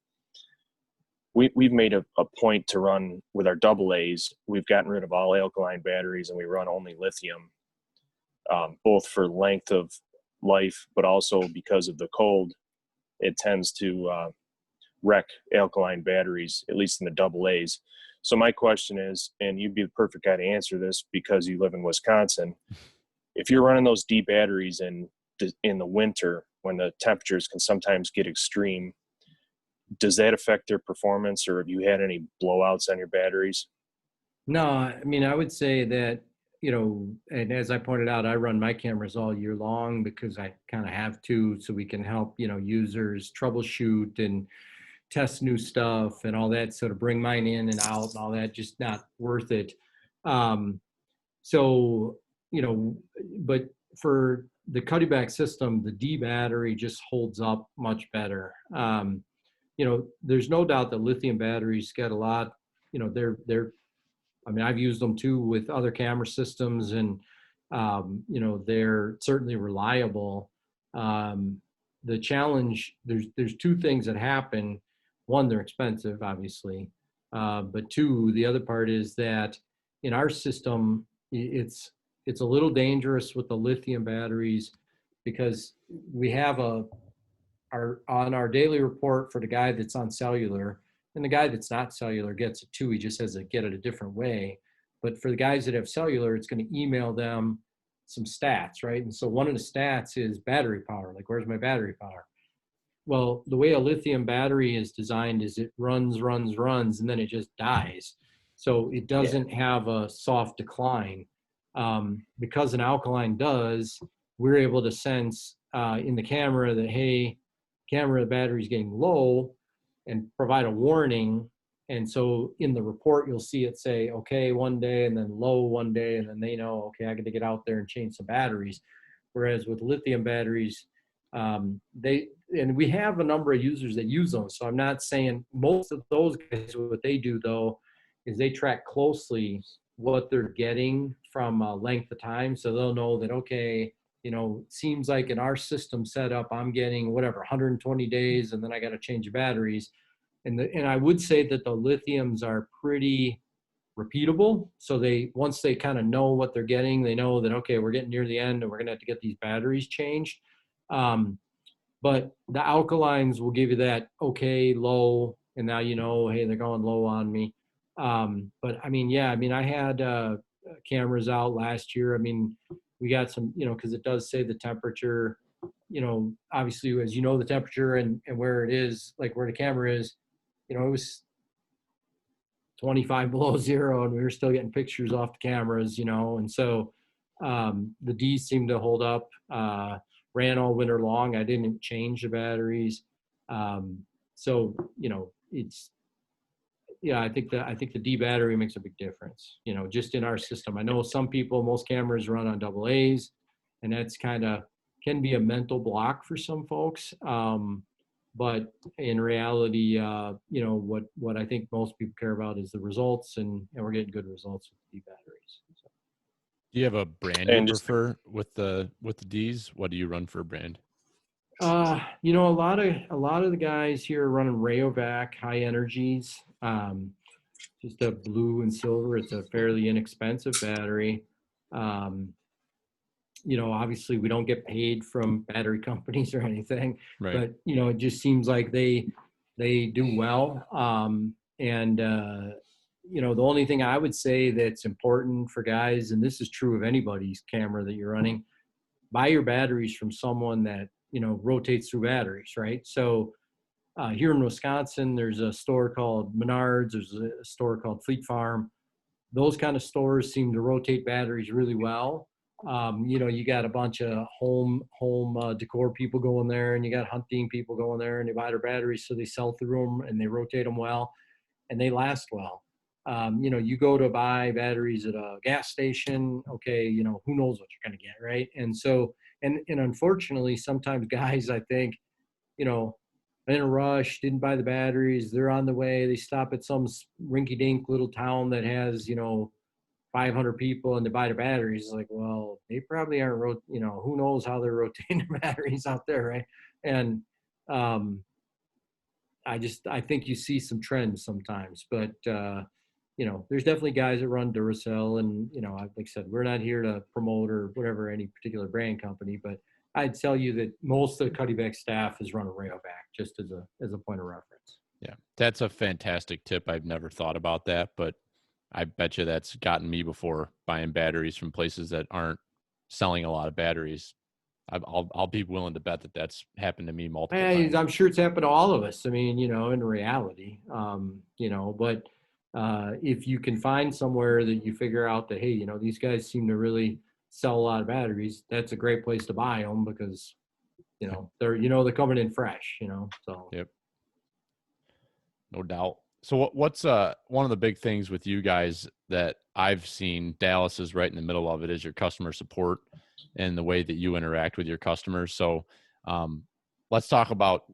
we've made a point to run with our double A's. We've gotten rid of all alkaline batteries and we run only lithium, both for length of life, but also because of the cold, it tends to wreck alkaline batteries, at least in the double A's. So my question is, and you'd be the perfect guy to answer this because you live in Wisconsin, if you're running those D batteries in the winter when the temperatures can sometimes get extreme, does that affect their performance, or have you had any blowouts on your batteries? No, I mean, I would say that, and as I pointed out, I run my cameras all year long because I kind of have to, so we can help, users troubleshoot and test new stuff and all that. So to bring mine in and out and all that, just not worth it. So, but for the Cuddeback system, the D battery just holds up much better. There's no doubt that lithium batteries get a lot, I mean, I've used them too with other camera systems, and they're certainly reliable. The challenge, there's two things that happen. One, they're expensive, obviously, but two, the other part is that in our system, it's a little dangerous with the lithium batteries because we have on our daily report for the guy that's on cellular. And the guy that's not cellular gets it too. He just has to get it a different way. But for the guys that have cellular, it's going to email them some stats, right? And so one of the stats is battery power. Like, where's my battery power? Well, the way a lithium battery is designed is it runs, and then it just dies. So it doesn't have a soft decline. Because an alkaline does, we're able to sense in the camera that, hey, camera, the battery's getting low, and provide a warning. And so in the report, you'll see it say, okay, one day, and then low one day, and then they know, okay, I got to get out there and change some batteries. Whereas with lithium batteries, and we have a number of users that use them. So I'm not saying most of those guys, what they do though, is they track closely what they're getting from length of time. So they'll know that, okay, it seems like in our system setup, I'm getting whatever, 120 days, and then I got to change the batteries. And I would say that the lithiums are pretty repeatable. So once they kind of know what they're getting, they know that, okay, we're getting near the end and we're going to have to get these batteries changed. But the alkalines will give you that, okay, low, and now hey, they're going low on me. But I mean, I had cameras out last year. I mean, we got some, because it does say the temperature, obviously, as the temperature and where it is, like where the camera is, it was 25 below zero, and we were still getting pictures off the cameras, and so the D's seemed to hold up, ran all winter long. I didn't change the batteries. So, I think the D battery makes a big difference, just in our system. I know most cameras run on double A's, and that's can be a mental block for some folks. But in reality, what I think most people care about is the results, and we're getting good results with D batteries. So. Do you have a brand you prefer with the D's? What do you run for a brand? A lot of the guys here are running Rayovac high energies. Just a blue and silver. It's a fairly inexpensive battery. Obviously we don't get paid from battery companies or anything, right. But it just seems like they do well. The only thing I would say that's important for guys, and this is true of anybody's camera that you're running, buy your batteries from someone that rotates through batteries, right? So here in Wisconsin, there's a store called Menards. There's a store called Fleet Farm. Those kind of stores seem to rotate batteries really well. You got a bunch of home decor people going there, and you got hunting people going there, and they buy their batteries, so they sell through them and they rotate them well, and they last well. You go to buy batteries at a gas station, okay, who knows what you're going to get, right? And so, and unfortunately, sometimes guys, I think, in a rush, didn't buy the batteries, they're on the way, they stop at some rinky-dink little town that has, 500 people, and they buy the batteries. Like, well, they probably aren't, who knows how they're rotating the batteries out there, right? And, I think you see some trends sometimes, but there's definitely guys that run Duracell, and like I said, we're not here to promote or whatever any particular brand company, but I'd tell you that most of the Cuddeback staff is running Rayovac, just as a point of reference. Yeah, that's a fantastic tip. I've never thought about that, but I bet you that's gotten me before buying batteries from places that aren't selling a lot of batteries. I'll be willing to bet that that's happened to me multiple times. I'm sure it's happened to all of us. I mean, in reality, but if you can find somewhere that you figure out that, hey, these guys seem to really sell a lot of batteries, that's a great place to buy them because, they're coming in fresh, so. Yep. No doubt. So what's one of the big things with you guys that I've seen, Dallas is right in the middle of it, is your customer support and the way that you interact with your customers. So let's talk about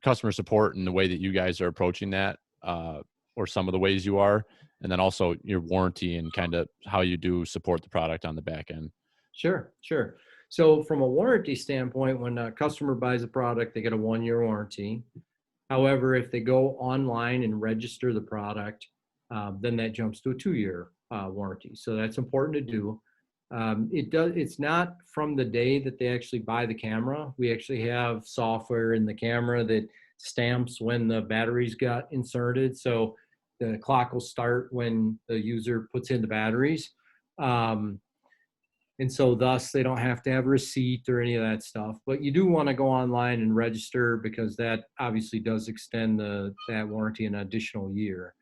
customer support and the way that you guys are approaching that, or some of the ways you are, and then also your warranty and kind of how you do support the product on the back end. Sure. So from a warranty standpoint, when a customer buys a product, they get a 1-year warranty. However, if they go online and register the product, then that jumps to a 2-year warranty. So that's important to do. It's not from the day that they actually buy the camera. We actually have software in the camera that stamps when the batteries got inserted. So the clock will start when the user puts in the batteries. And so thus they don't have to have a receipt or any of that stuff, but you do want to go online and register because that obviously does extend that warranty an additional year.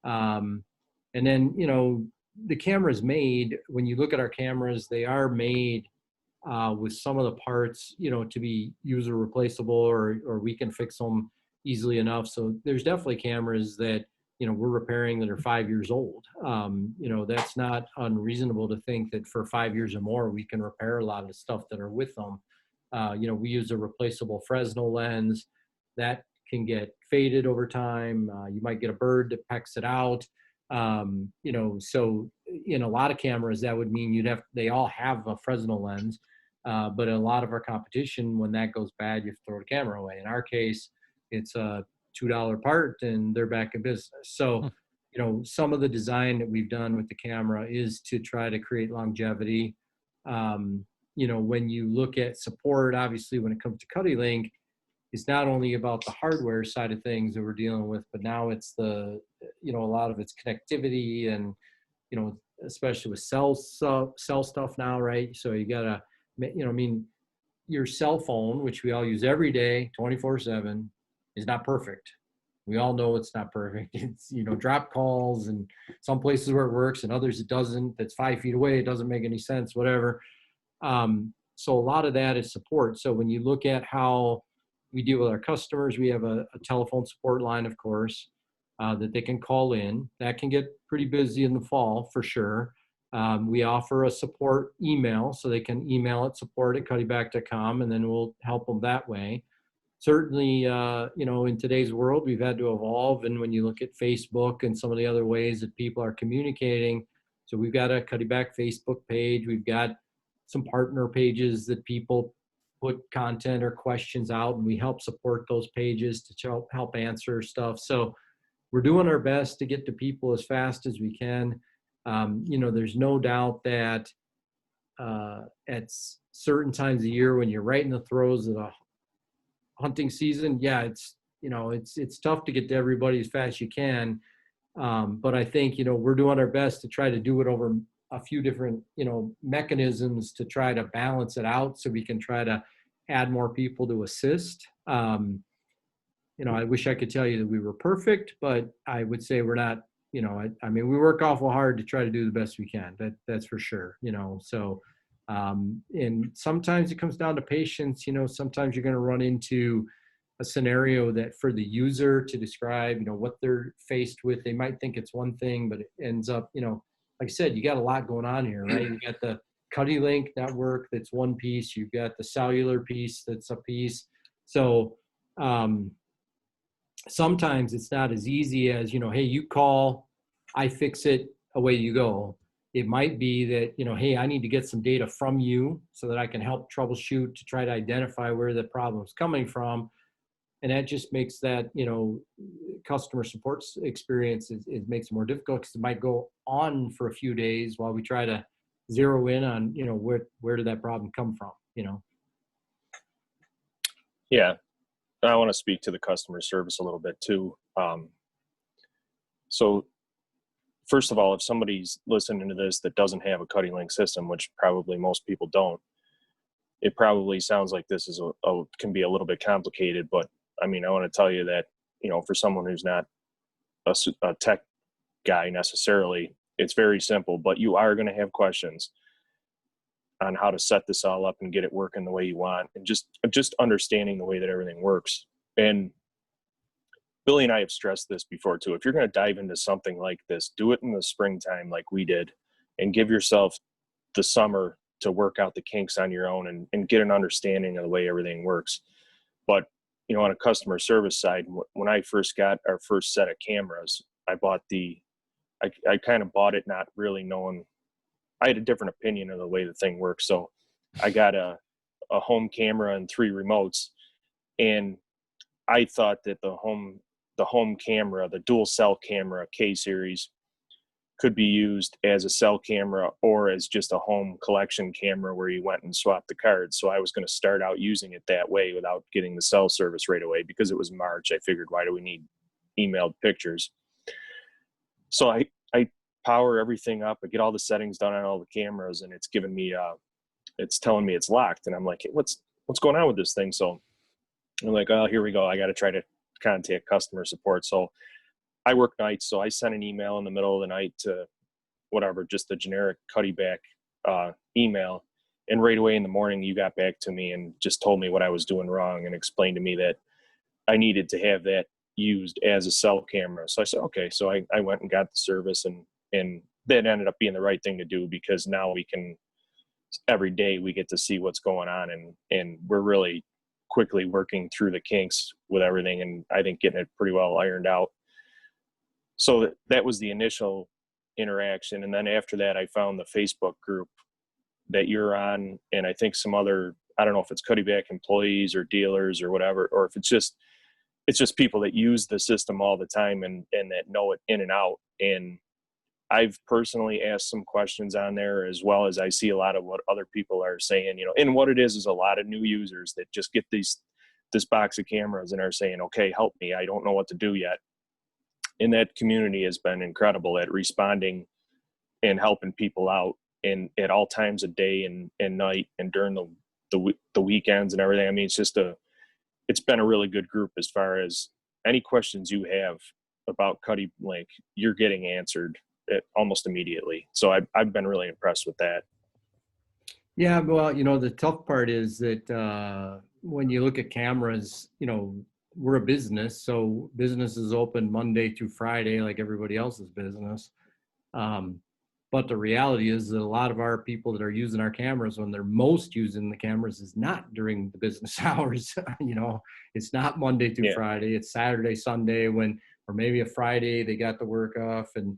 And then, the camera's made, when you look at our cameras, they are made with some of the parts, to be user replaceable or we can fix them easily enough. So there's definitely cameras that, we're repairing that are 5 years old. That's not unreasonable to think that for 5 years or more, we can repair a lot of the stuff that are with them. We use a replaceable Fresnel lens that can get faded over time. You might get a bird that pecks it out. So in a lot of cameras, that would mean they all have a Fresnel lens. But in a lot of our competition, when that goes bad, you have to throw the camera away. In our case, it's a $2 part and they're back in business. So, some of the design that we've done with the camera is to try to create longevity. When you look at support, obviously when it comes to Cuddylink, it's not only about the hardware side of things that we're dealing with, but now it's a lot of its connectivity and, especially with cell stuff now, right? So you gotta, your cell phone, which we all use every day, 24/7, is not perfect. We all know it's not perfect. It's, drop calls and some places where it works and others it doesn't. That's 5 feet away. It doesn't make any sense, whatever. So a lot of that is support. So when you look at how we deal with our customers, we have a telephone support line, of course, that they can call in. That can get pretty busy in the fall for sure. We offer a support email, so they can email at support@cuddeback.com, and then we'll help them that way. Certainly, in today's world, we've had to evolve. And when you look at Facebook and some of the other ways that people are communicating, so we've got a Cuddeback Facebook page. We've got some partner pages that people put content or questions out, and we help support those pages to help answer stuff. So we're doing our best to get to people as fast as we can. There's no doubt that at certain times of the year when you're right in the throes of the hunting season, it's tough to get to everybody as fast as you can. But I think, we're doing our best to try to do it over a few different, mechanisms to try to balance it out so we can try to add more people to assist. I wish I could tell you that we were perfect, but I would say we're not, we work awful hard to try to do the best we can. That's for sure, so. And sometimes it comes down to patience. Sometimes you're going to run into a scenario that for the user to describe, what they're faced with, they might think it's one thing, but it ends up, like I said, you got a lot going on here, right? You got the Cuddylink network that's one piece. You've got the cellular piece that's a piece. So sometimes it's not as easy as, hey, you call, I fix it, away you go. It might be that, hey, I need to get some data from you so that I can help troubleshoot to try to identify where the problem's coming from. And that just makes that, customer support experience, it makes it more difficult because it might go on for a few days while we try to zero in on, where did that problem come from, Yeah. I want to speak to the customer service a little bit too. So first of all, if somebody's listening to this that doesn't have a Cuddylink system, which probably most people don't, it probably sounds like this is can be a little bit complicated, but I mean, I want to tell you that, for someone who's not a tech guy necessarily, it's very simple, but you are going to have questions on how to set this all up and get it working the way you want, and just understanding the way that everything works. And Billy and I have stressed this before too. If you're going to dive into something like this, do it in the springtime like we did, and give yourself the summer to work out the kinks on your own and get an understanding of the way everything works. But, on a customer service side, when I first got our first set of cameras, I kind of bought it not really knowing. I had a different opinion of the way the thing works. So I got a home camera and 3 remotes, and I thought that the home camera, the dual cell camera K series, could be used as a cell camera or as just a home collection camera where you went and swapped the cards. So I was going to start out using it that way without getting the cell service right away. Because it was March, I figured, why do we need emailed pictures? So I power everything up. I get all the settings done on all the cameras, and it's giving me it's telling me it's locked, and I'm like, hey, what's going on with this thing? So I'm like, oh, here we go. I got to try to contact customer support. So I work nights, so I sent an email in the middle of the night to whatever, just the generic Cuddeback email, and right away in the morning you got back to me and just told me what I was doing wrong and explained to me that I needed to have that used as a cell camera. So I said, okay. So I went and got the service, and that ended up being the right thing to do, because now we can, every day we get to see what's going on, and we're really quickly working through the kinks with everything, and I think getting it pretty well ironed out. So that was the initial interaction. And then after that, I found the Facebook group that you're on, and I think some other, I don't know if it's Cuddeback employees or dealers or whatever, or if it's just people that use the system all the time and that know it in and out. And I've personally asked some questions on there, as well as I see a lot of what other people are saying, and what it is a lot of new users that just get this box of cameras and are saying, okay, help me, I don't know what to do yet. And that community has been incredible at responding and helping people out at all times of day and night, and during the weekends and everything. I mean, it's been a really good group as far as any questions you have about Cuddylink, you're getting answered almost immediately. So I've been really impressed with that. Yeah, well, the tough part is that when you look at cameras, we're a business, so business is open Monday through Friday like everybody else's business. But the reality is that a lot of our people that are using our cameras, when they're most using the cameras, is not during the business hours. It's not Monday through Friday. It's Saturday, Sunday, or maybe a Friday they got the work off, and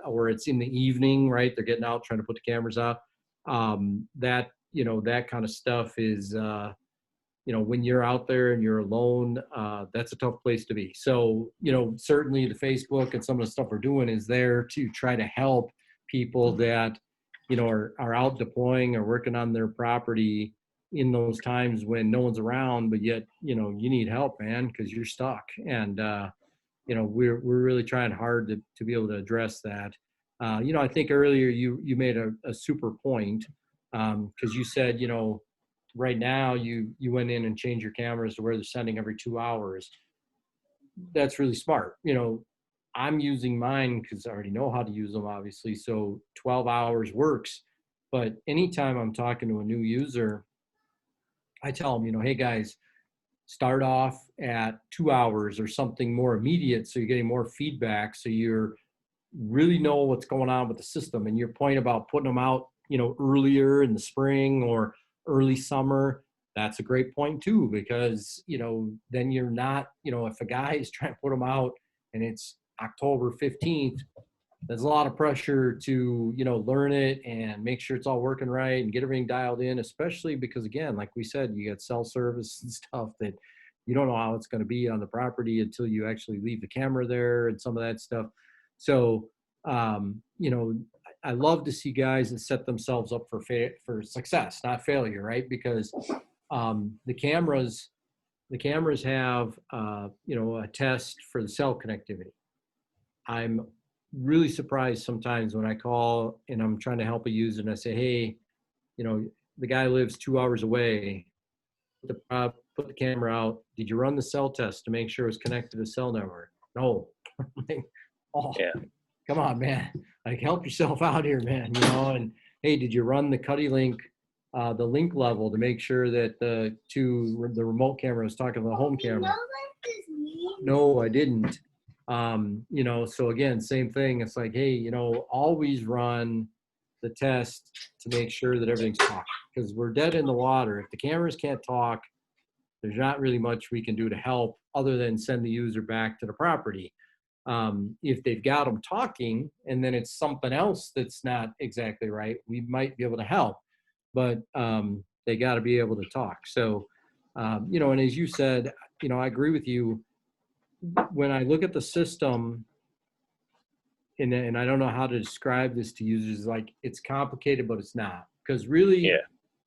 or it's in the evening, right? They're getting out trying to put the cameras up. That kind of stuff is, when you're out there and you're alone, that's a tough place to be. So, certainly the Facebook and some of the stuff we're doing is there to try to help people that, are out deploying or working on their property in those times when no one's around, but yet, you need help, man, because you're stuck. And, we're really trying hard to be able to address that. I think earlier you made a super point, because you said, right now you went in and changed your cameras to where they're sending every 2 hours. That's really smart. I'm using mine because I already know how to use them, obviously. So 12 hours works. But anytime I'm talking to a new user, I tell them, hey guys, start off at 2 hours or something more immediate, so you're getting more feedback, so you're really know what's going on with the system. And your point about putting them out, earlier in the spring or early summer, that's a great point too, because, then you're not, if a guy is trying to put them out and it's October 15th, there's a lot of pressure to, learn it and make sure it's all working right and get everything dialed in, especially because, again, like we said, you got cell service and stuff that, you don't know how it's going to be on the property until you actually leave the camera there and some of that stuff. So, I love to see guys that set themselves up for success, not failure, right? Because the cameras have, a test for the cell connectivity. I'm really surprised sometimes when I call and I'm trying to help a user and I say, hey, the guy lives 2 hours away. Put the camera out. Did you run the cell test to make sure it's connected to the cell network? No. Oh, yeah. Come on, man. Like, help yourself out here, man. And hey, did you run the Cuddylink, the link level to make sure that the remote camera is talking to the home camera? No, I didn't. So again, same thing. It's like, hey, always run the test to make sure that everything's talking, because we're dead in the water. If the cameras can't talk, there's not really much we can do to help other than send the user back to the property. If they've got them talking and then it's something else that's not exactly right, we might be able to help, but they got to be able to talk. So, and as you said, I agree with you. When I look at the system, and I don't know how to describe this to users, like, it's complicated, but it's not. Because really,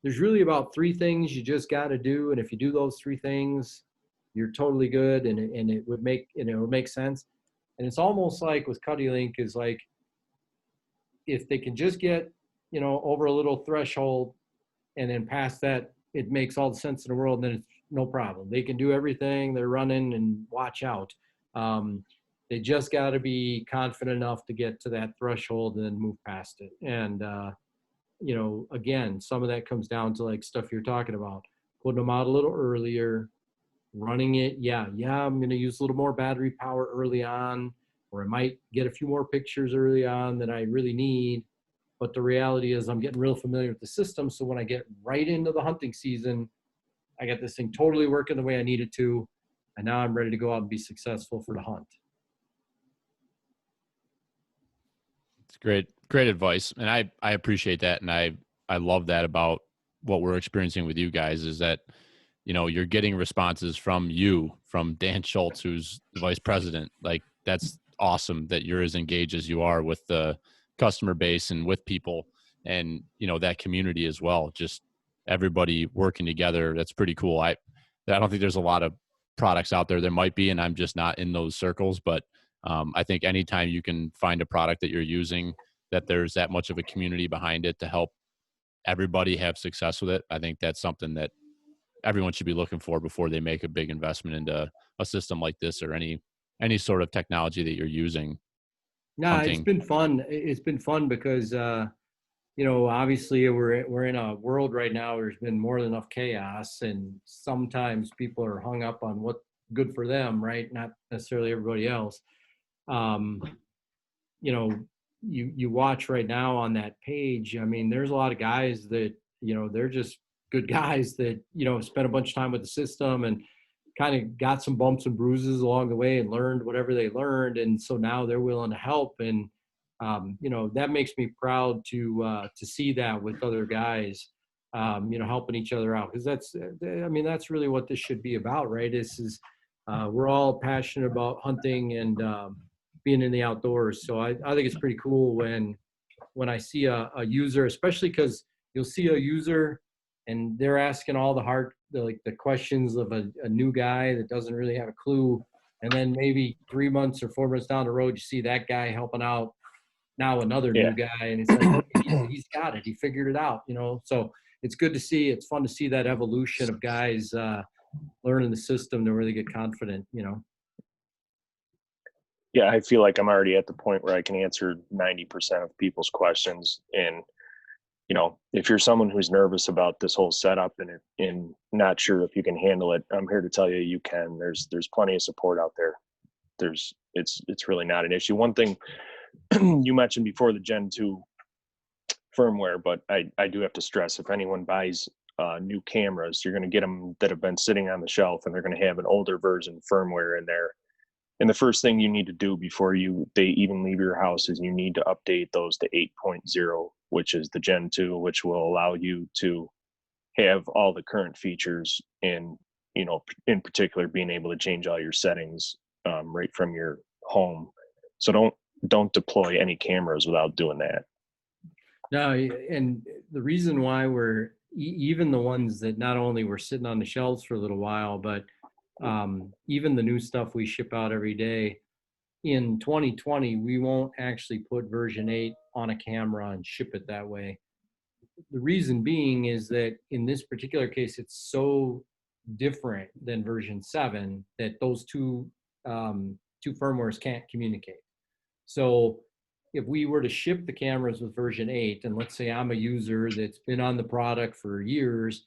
there's really about 3 things you just got to do. And if you do those 3 things, you're totally good, and it would make sense. And it's almost like with Cuddylink is like, if they can just get, over a little threshold and then past that, it makes all the sense in the world, then it's no problem. They can do everything. They're running, and watch out. They just got to be confident enough to get to that threshold and then move past it. And, again, some of that comes down to like stuff you're talking about, putting them out a little earlier, running it. Yeah, I'm going to use a little more battery power early on, or I might get a few more pictures early on than I really need. But the reality is I'm getting real familiar with the system. So when I get right into the hunting season, I got this thing totally working the way I need it to. And now I'm ready to go out and be successful for the hunt. It's great advice. And I appreciate that. And I love that about what we're experiencing with you guys is that, you're getting responses from Dan Schultz, who's the vice president. Like, that's awesome that you're as engaged as you are with the customer base and with people and, that community as well. Just everybody working together. That's pretty cool. I don't think there's a lot of products out there. There might be, and I'm just not in those circles, but I think anytime you can find a product that you're using, that there's that much of a community behind it to help everybody have success with it. I think that's something that everyone should be looking for before they make a big investment into a system like this or any sort of technology that you're using. No, it's been fun. It's been fun because, obviously we're in a world right now where there's been more than enough chaos, and sometimes people are hung up on what's good for them, right? Not necessarily everybody else. You watch right now on that page. I mean, there's a lot of guys that, they're just good guys that, spent a bunch of time with the system and kind of got some bumps and bruises along the way and learned whatever they learned. And so now they're willing to help. And, that makes me proud to see that with other guys, helping each other out. Cause that's really what this should be about, right? We're all passionate about hunting and, being in the outdoors. So I think it's pretty cool when I see a user, especially because you'll see a user and they're asking all the questions of a new guy that doesn't really have a clue. And then maybe 3 months or 4 months down the road, you see that guy helping out now another new guy. And it's like, okay, he's got it. He figured it out, so it's good to see. It's fun to see that evolution of guys learning the system to really get confident, Yeah, I feel like I'm already at the point where I can answer 90% of people's questions. And, if you're someone who's nervous about this whole setup and not sure if you can handle it, I'm here to tell you, you can. There's plenty of support out there. It's really not an issue. One thing you mentioned before, the Gen2 firmware, but I do have to stress, if anyone buys new cameras, you're going to get them that have been sitting on the shelf, and they're going to have an older version firmware in there. And the first thing you need to do before they even leave your house is you need to update those to 8.0, which is the Gen 2, which will allow you to have all the current features and in particular, being able to change all your settings right from your home. So don't deploy any cameras without doing that. No, and the reason why we're even the ones that not only were sitting on the shelves for a little while, but even the new stuff we ship out every day, in 2020, we won't actually put version 8 on a camera and ship it that way. The reason being is that in this particular case, it's so different than version 7 that those two firmwares can't communicate. So if we were to ship the cameras with version 8, and let's say I'm a user that's been on the product for years,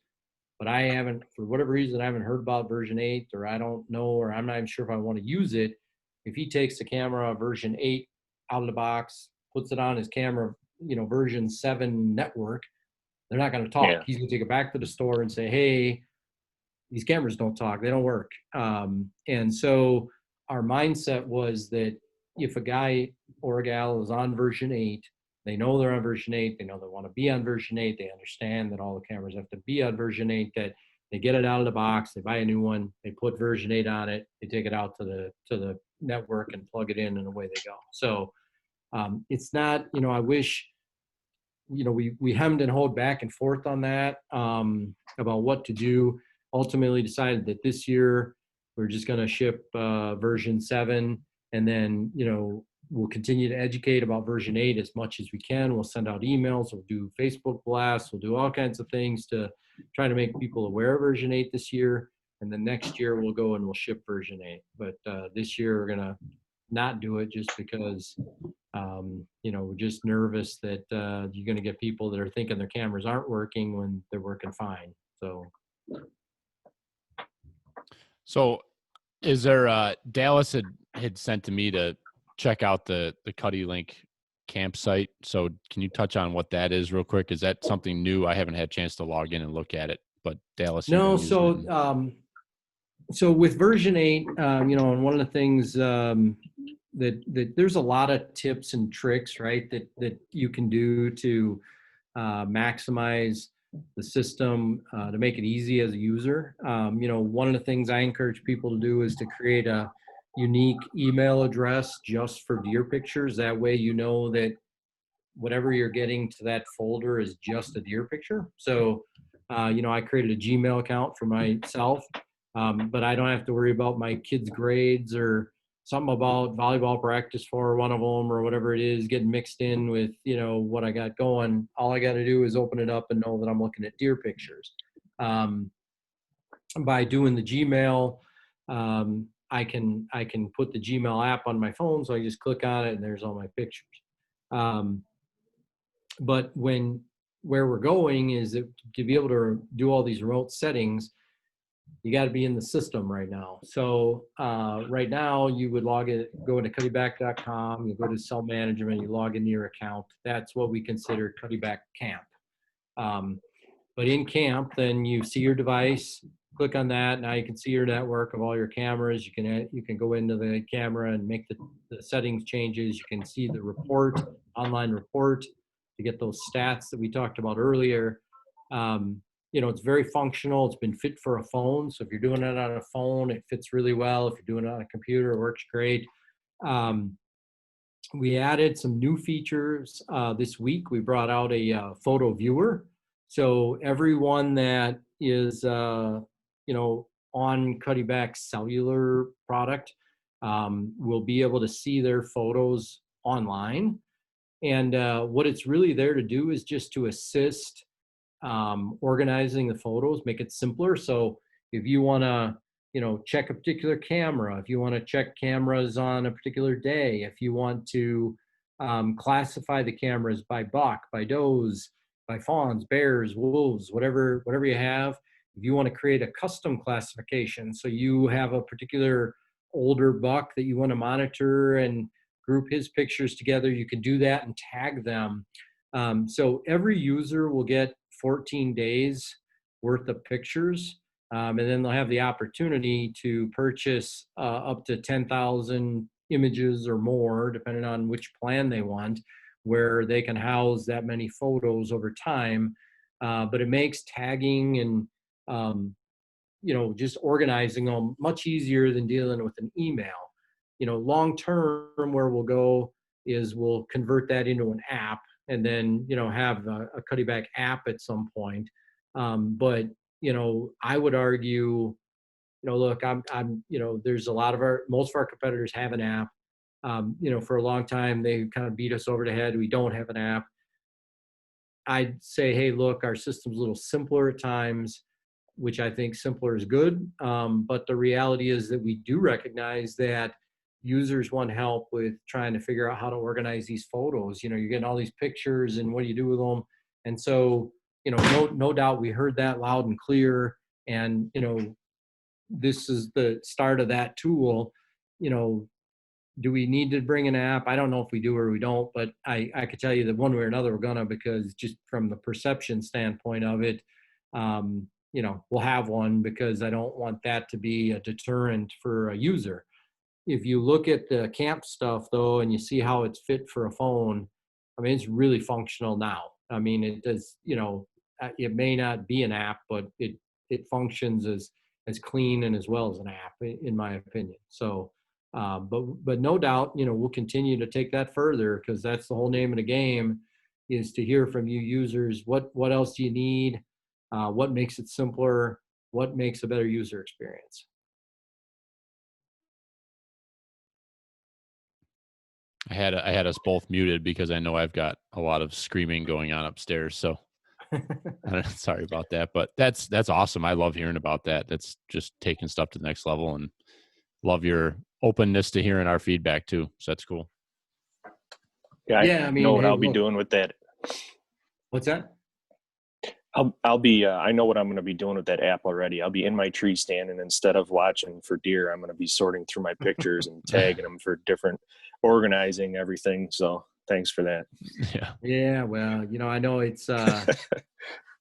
but I haven't, for whatever reason, I haven't heard about version 8, or I don't know, or I'm not even sure if I want to use it. If he takes the camera version 8 out of the box, puts it on his camera, version 7 network, they're not going to talk. Yeah. He's going to take it back to the store and say, hey, these cameras don't talk. They don't work. And so our mindset was that if a guy or a gal is on version 8, they know they're on version 8, they know they want to be on version 8, they understand that all the cameras have to be on version 8, that they get it out of the box, they buy a new one, they put version 8 on it, they take it out to the network and plug it in, and away they go. So it's not, I wish, we hemmed and hawed back and forth on that about what to do. Ultimately decided that this year we're just going to ship version 7, and then we'll continue to educate about version 8 as much as we can. We'll send out emails, we'll do Facebook blasts, we'll do all kinds of things to try to make people aware of version 8 this year, and then next year we'll go and we'll ship version 8. But this year we're going to not do it just because we're just nervous that you're going to get people that are thinking their cameras aren't working when they're working fine. So is there Dallas had sent to me to check out the Cuddylink campsite. So can you touch on what that is real quick? Is that something new? I haven't had a chance to log in and look at it, but Dallas. No. So with version 8, and one of the things that there's a lot of tips and tricks, right, that you can do to maximize the system to make it easy as a user. One of the things I encourage people to do is to create a unique email address just for deer pictures. That way, that whatever you're getting to that folder is just a deer picture. So, I created a Gmail account for myself, but I don't have to worry about my kids' grades or something about volleyball practice for one of them or whatever it is getting mixed in with, what I got going. All I got to do is open it up and know that I'm looking at deer pictures. By doing the Gmail, I can put the Gmail app on my phone, so I just click on it and there's all my pictures. But where we're going is that to be able to do all these remote settings, you got to be in the system right now. So right now you would go into cuddeback.com, you go to cell management, you log into your account. That's what we consider Cuddeback Camp. But in camp, then you see your device, click on that. Now you can see your network of all your cameras. You can go into the camera and make the settings changes. You can see the online report to get those stats that we talked about earlier. It's very functional. It's been fit for a phone. So if you're doing it on a phone, it fits really well. If you're doing it on a computer, it works great. We added some new features this week. We brought out a photo viewer. So everyone that is, on Cuddeback's cellular product will be able to see their photos online. And what it's really there to do is just to assist organizing the photos, make it simpler. So if you want to, check a particular camera, if you want to check cameras on a particular day, if you want to classify the cameras by buck, by does, by fawns, bears, wolves, whatever you have. If you want to create a custom classification, so you have a particular older buck that you want to monitor and group his pictures together, you can do that and tag them. So every user will get 14 days worth of pictures, and then they'll have the opportunity to purchase up to 10,000 images or more, depending on which plan they want, where they can house that many photos over time. But it makes tagging and just organizing them much easier than dealing with an email. Long term, where we'll go is we'll convert that into an app, and then, have a Cuddeback app at some point. But, I would argue, look, there's a lot of most of our competitors have an app. For a long time, they kind of beat us over the head. We don't have an app. I'd say, hey, look, our system's a little simpler at times, which I think simpler is good. But the reality is that we do recognize that users want help with trying to figure out how to organize these photos. You're getting all these pictures, and what do you do with them? And so, no doubt we heard that loud and clear. And, this is the start of that tool. Do we need to bring an app? I don't know if we do or we don't, but I could tell you that one way or another we're gonna, because just from the perception standpoint of it, we'll have one, because I don't want that to be a deterrent for a user. If you look at the camp stuff though, and you see how it's fit for a phone, I mean, it's really functional now. I mean, it does, it may not be an app, but it functions as clean and as well as an app, in my opinion. So, but no doubt, we'll continue to take that further, because that's the whole name of the game, is to hear from you users. What else do you need? What makes it simpler? What makes a better user experience? I had us both muted because I know I've got a lot of screaming going on upstairs. So sorry about that, but that's awesome. I love hearing about that. That's just taking stuff to the next level, and love your openness to hearing our feedback too. So that's cool. Yeah, I mean, know what I'll be doing with that. What's that? I'll be, I know what I'm going to be doing with that app already. I'll be in my tree stand, and instead of watching for deer, I'm going to be sorting through my pictures and tagging them for different, organizing everything. So thanks for that. Yeah. Well, I know it's, it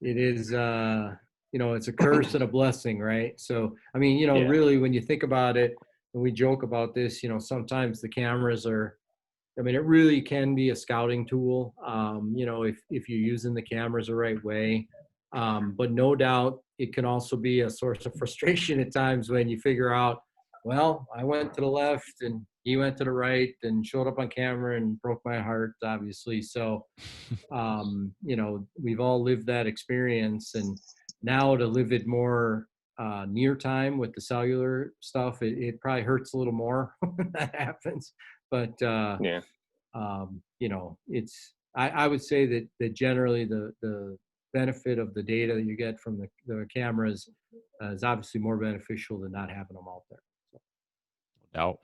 is, it's a curse and a blessing, right? So, I mean, really, when you think about it, and we joke about this, sometimes the cameras are, I mean, it really can be a scouting tool, if you're using the cameras the right way. But no doubt it can also be a source of frustration at times when you figure out, well, I went to the left and he went to the right and showed up on camera and broke my heart, obviously. So, we've all lived that experience, and now to live it more near time with the cellular stuff, it probably hurts a little more when that happens. But it's, I would say that generally the benefit of the data that you get from the cameras is obviously more beneficial than not having them out there. So. Now,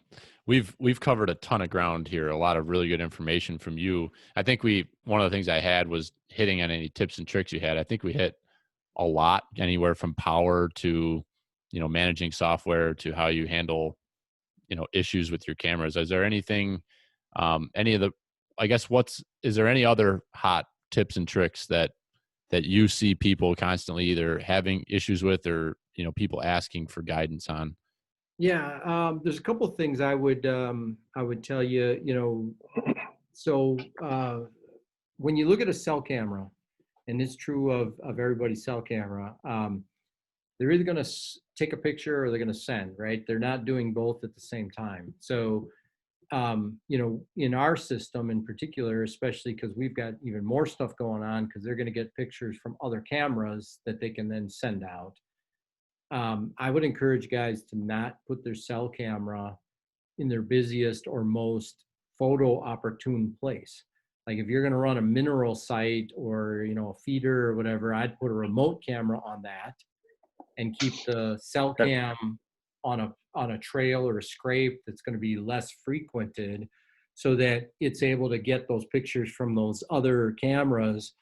we've covered a ton of ground here, a lot of really good information from you. I think one of the things I had was hitting on any tips and tricks you had. I think we hit a lot, anywhere from power to, managing software to how you handle, issues with your cameras. Is there anything, is there any other hot tips and tricks that you see people constantly either having issues with, or, people asking for guidance on? Yeah, there's a couple of things I would tell you. So when you look at a cell camera, and it's true of everybody's cell camera, they're either going to take a picture or they're going to send, right? They're not doing both at the same time. So, in our system in particular, especially because we've got even more stuff going on, because they're going to get pictures from other cameras that they can then send out. I would encourage guys to not put their cell camera in their busiest or most photo opportune place. Like if you're going to run a mineral site or, a feeder or whatever, I'd put a remote camera on that and keep the cell cam on a trail or a scrape that's going to be less frequented, so that it's able to get those pictures from those other cameras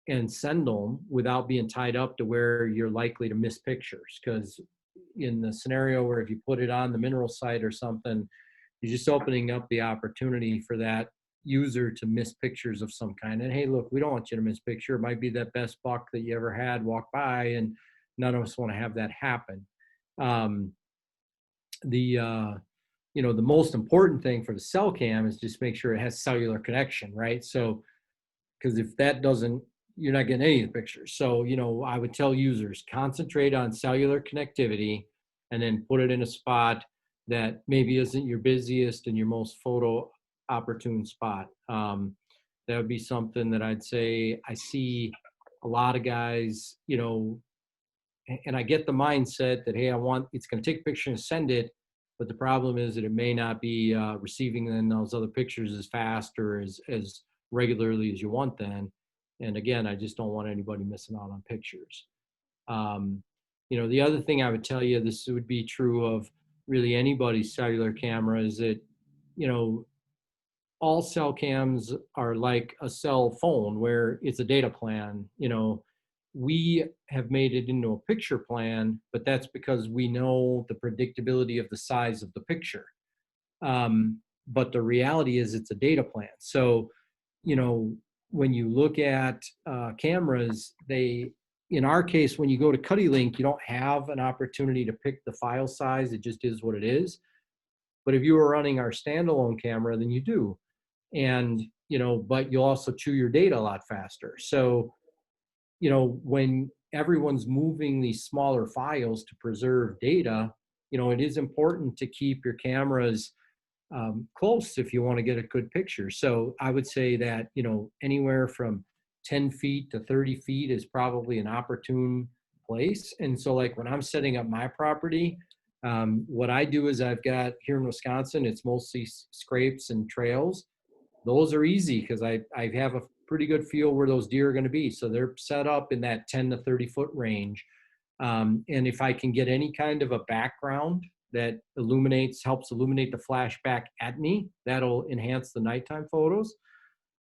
and send them without being tied up to where you're likely to miss pictures. Because in the scenario where if you put it on the mineral site or something, you're just opening up the opportunity for that user to miss pictures of some kind. And hey, look, we don't want you to miss picture. It might be that best buck that you ever had walk by, and none of us want to have that happen. The most important thing for the cell cam is just make sure it has cellular connection, right? So, because if that doesn't you're not getting any of the pictures. So, I would tell users, concentrate on cellular connectivity and then put it in a spot that maybe isn't your busiest and your most photo opportune spot. That would be something that I'd say I see a lot of guys, and I get the mindset that, hey, it's going to take a picture and send it. But the problem is that it may not be receiving then those other pictures as fast or as regularly as you want then. And again, I just don't want anybody missing out on pictures. The other thing I would tell you, this would be true of really anybody's cellular camera, is that, all cell cams are like a cell phone where it's a data plan. We have made it into a picture plan, but that's because we know the predictability of the size of the picture. But the reality is it's a data plan. So, when you look at cameras, in our case, when you go to Cuddylink, you don't have an opportunity to pick the file size. It just is what it is. But if you were running our standalone camera, then you do. And, but you'll also chew your data a lot faster. So, when everyone's moving these smaller files to preserve data, it is important to keep your cameras close if you want to get a good picture. So I would say that, anywhere from 10 feet to 30 feet is probably an opportune place. And so like when I'm setting up my property, what I do is I've got here in Wisconsin, it's mostly scrapes and trails. Those are easy because I have a pretty good feel where those deer are going to be. So they're set up in that 10 to 30 foot range. And if I can get any kind of a background that helps illuminate the flash back at me, that'll enhance the nighttime photos.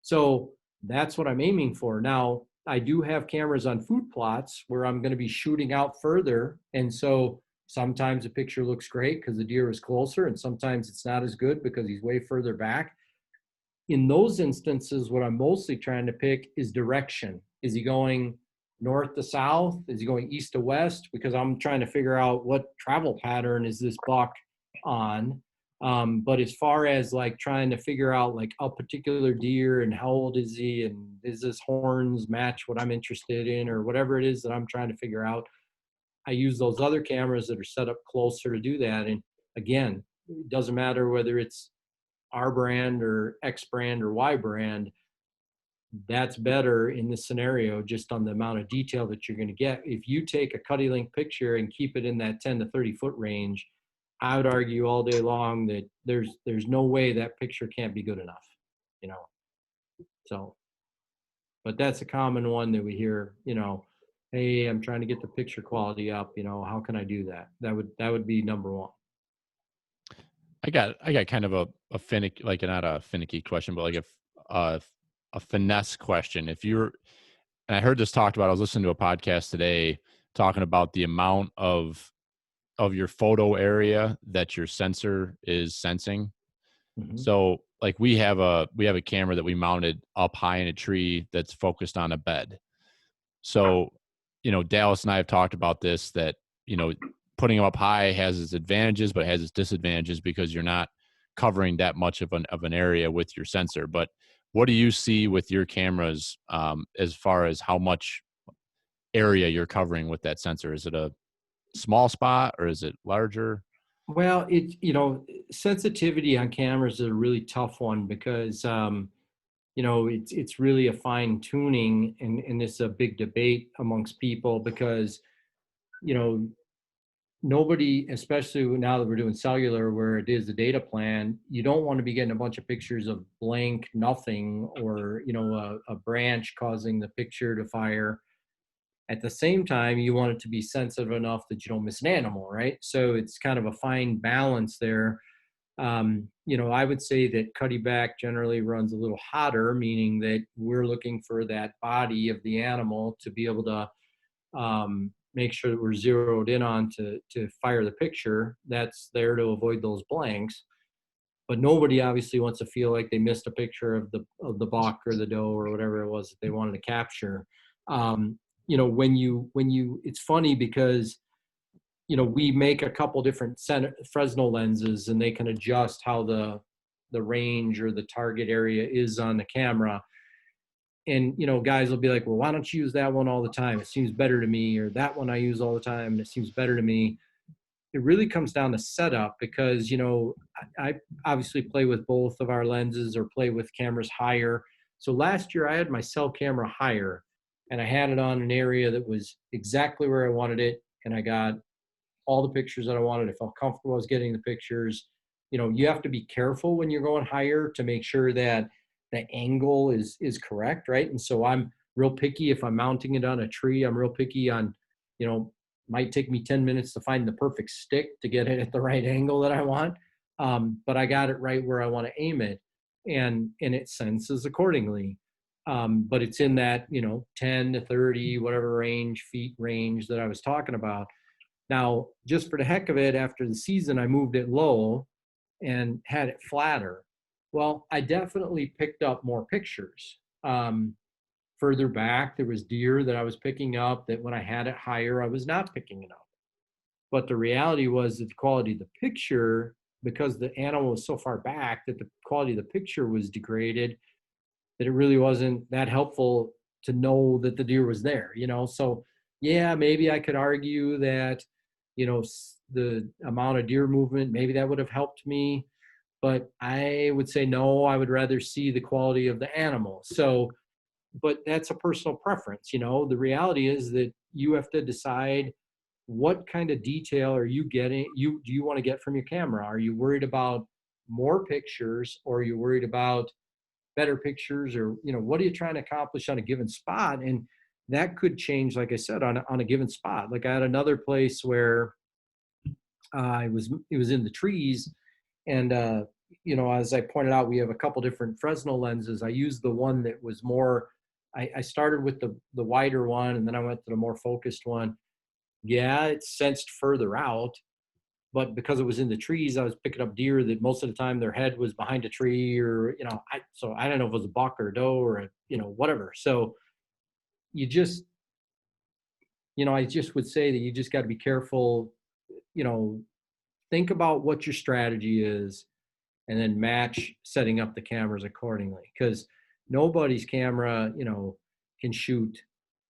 So that's what I'm aiming for. Now, I do have cameras on food plots where I'm going to be shooting out further. And so sometimes a picture looks great because the deer is closer, and sometimes it's not as good because he's way further back. In those instances, what I'm mostly trying to pick is direction. Is he going north to south? Is he going east to west? Because I'm trying to figure out what travel pattern is this buck on. But as far as like trying to figure out like a particular deer and how old is he and is his horns match what I'm interested in or whatever it is that I'm trying to figure out, I use those other cameras that are set up closer to do that. And again, it doesn't matter whether it's R brand or X brand or Y brand, that's better in this scenario just on the amount of detail that you're going to get. If you take a Cuddylink picture and keep it in that 10 to 30 foot range, I would argue all day long that there's no way that picture can't be good enough, So, but that's a common one that we hear, hey, I'm trying to get the picture quality up, how can I do that? That would be number one. I got kind of a finicky, like not a finicky question, but like a finesse question. And I heard this talked about, I was listening to a podcast today talking about the amount of your photo area that your sensor is sensing. Mm-hmm. So like we have a camera that we mounted up high in a tree that's focused on a bed. So, Dallas and I have talked about this, that, putting them up high has its advantages, but it has its disadvantages because you're not covering that much of an area with your sensor. But what do you see with your cameras as far as how much area you're covering with that sensor? Is it a small spot or is it larger? Well, sensitivity on cameras is a really tough one because, it's really a fine tuning, and it's a big debate amongst people because, nobody, especially now that we're doing cellular where it is a data plan, you don't want to be getting a bunch of pictures of blank nothing or, a branch causing the picture to fire. At the same time, you want it to be sensitive enough that you don't miss an animal, right? So it's kind of a fine balance there. I would say that Cuddeback generally runs a little hotter, meaning that we're looking for that body of the animal to be able to make sure that we're zeroed in on to fire the picture. That's there to avoid those blanks. But nobody obviously wants to feel like they missed a picture of the buck or the doe or whatever it was that they wanted to capture. When you it's funny because we make a couple different Fresnel lenses and they can adjust how the range or the target area is on the camera. and, you know, guys will be like, well, why don't you use that one all the time? It seems better to me, or that one I use all the time and it seems better to me. It really comes down to setup because, you know, I obviously play with both of our lenses or play with cameras higher. So last year I had my cell camera higher and I had it on an area that was exactly where I wanted it. And I got all the pictures that I wanted. I felt comfortable I was getting the pictures. You know, you have to be careful when you're going higher to make sure that the angle is correct, right? And so I'm real picky if I'm mounting it on a tree. I'm real picky on, you know, might take me 10 minutes to find the perfect stick to get it at the right angle that I want. But I got it right where I want to aim it, and it senses accordingly. But it's in that, you know, 10 to 30, whatever feet range that I was talking about. Now, just for the heck of it, after the season, I moved it low and had it flatter. Well, I definitely picked up more pictures. Further back, there was deer that I was picking up that when I had it higher, I was not picking it up. But the reality was that the quality of the picture, because the animal was so far back, that the quality of the picture was degraded, that it really wasn't that helpful to know that the deer was there, you know? So yeah, maybe I could argue that, you know, the amount of deer movement, maybe that would have helped me, but I would say no, I would rather see the quality of the animal. So, but that's a personal preference, you know? The reality is that you have to decide what kind of detail are you getting, do you want to get from your camera? Are you worried about more pictures, or are you worried about better pictures, or, you know, what are you trying to accomplish on a given spot? And that could change, like I said, on a given spot. Like I had another place where it was in the trees, and you know, as I pointed out, we have a couple different Fresnel lenses. I used the one that was more, I started with the wider one, and then I went to the more focused one. Yeah, it sensed further out, but because it was in the trees, I was picking up deer that most of the time their head was behind a tree, or, you know, so I don't know if it was a buck or a doe or a, you know, whatever. So you just, you know, I just would say that you just got to be careful, you know, think about what your strategy is, and then match setting up the cameras accordingly. Because nobody's camera, you know, can shoot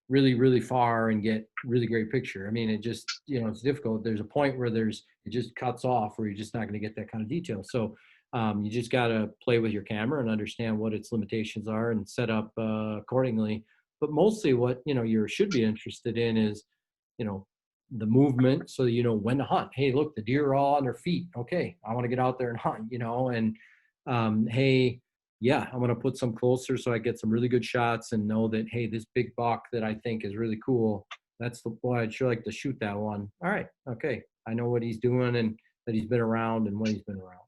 really, really far and get really great picture. I mean, it just, you know, it's difficult. There's a point where it just cuts off, where you're just not going to get that kind of detail. So you just got to play with your camera and understand what its limitations are and set up accordingly. But mostly what, you know, you should be interested in is, you know, the movement, so you know when to hunt. Hey, look, the deer are all on their feet. Okay, I want to get out there and hunt, you know, and hey, yeah, I'm going to put some closer so I get some really good shots and know that, hey, this big buck that I think is really cool, that's the boy, I'd sure like to shoot that one. All right, okay, I know what he's doing and that he's been around and when he's been around.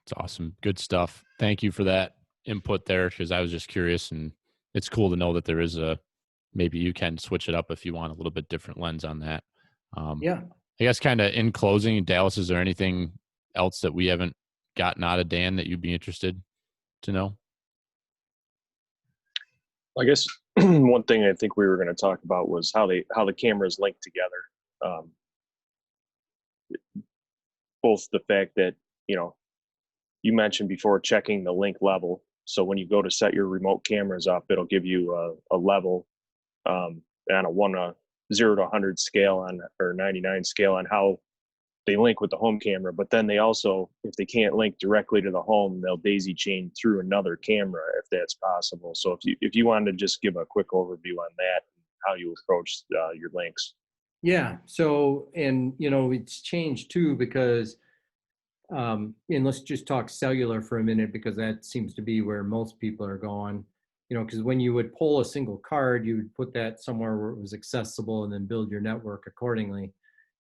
It's awesome. Good stuff. Thank you for that input there, because I was just curious, and it's cool to know that there is maybe you can switch it up if you want a little bit different lens on that. Yeah. I guess kind of in closing, Dallas, is there anything else that we haven't gotten out of Dan that you'd be interested to know? I guess one thing I think we were going to talk about was how the cameras link together. Both the fact that, you know, you mentioned before checking the link level. So when you go to set your remote cameras up, it'll give you a level on a 0 to 100 scale or 99 scale on how they link with the home camera. But then they also, if they can't link directly to the home, they'll daisy chain through another camera if that's possible. So if you wanted to just give a quick overview on that, how you approach your links. Yeah. So, and you know, it's changed too, because and let's just talk cellular for a minute, because that seems to be where most people are going. You know, because when you would pull a single card, you would put that somewhere where it was accessible and then build your network accordingly.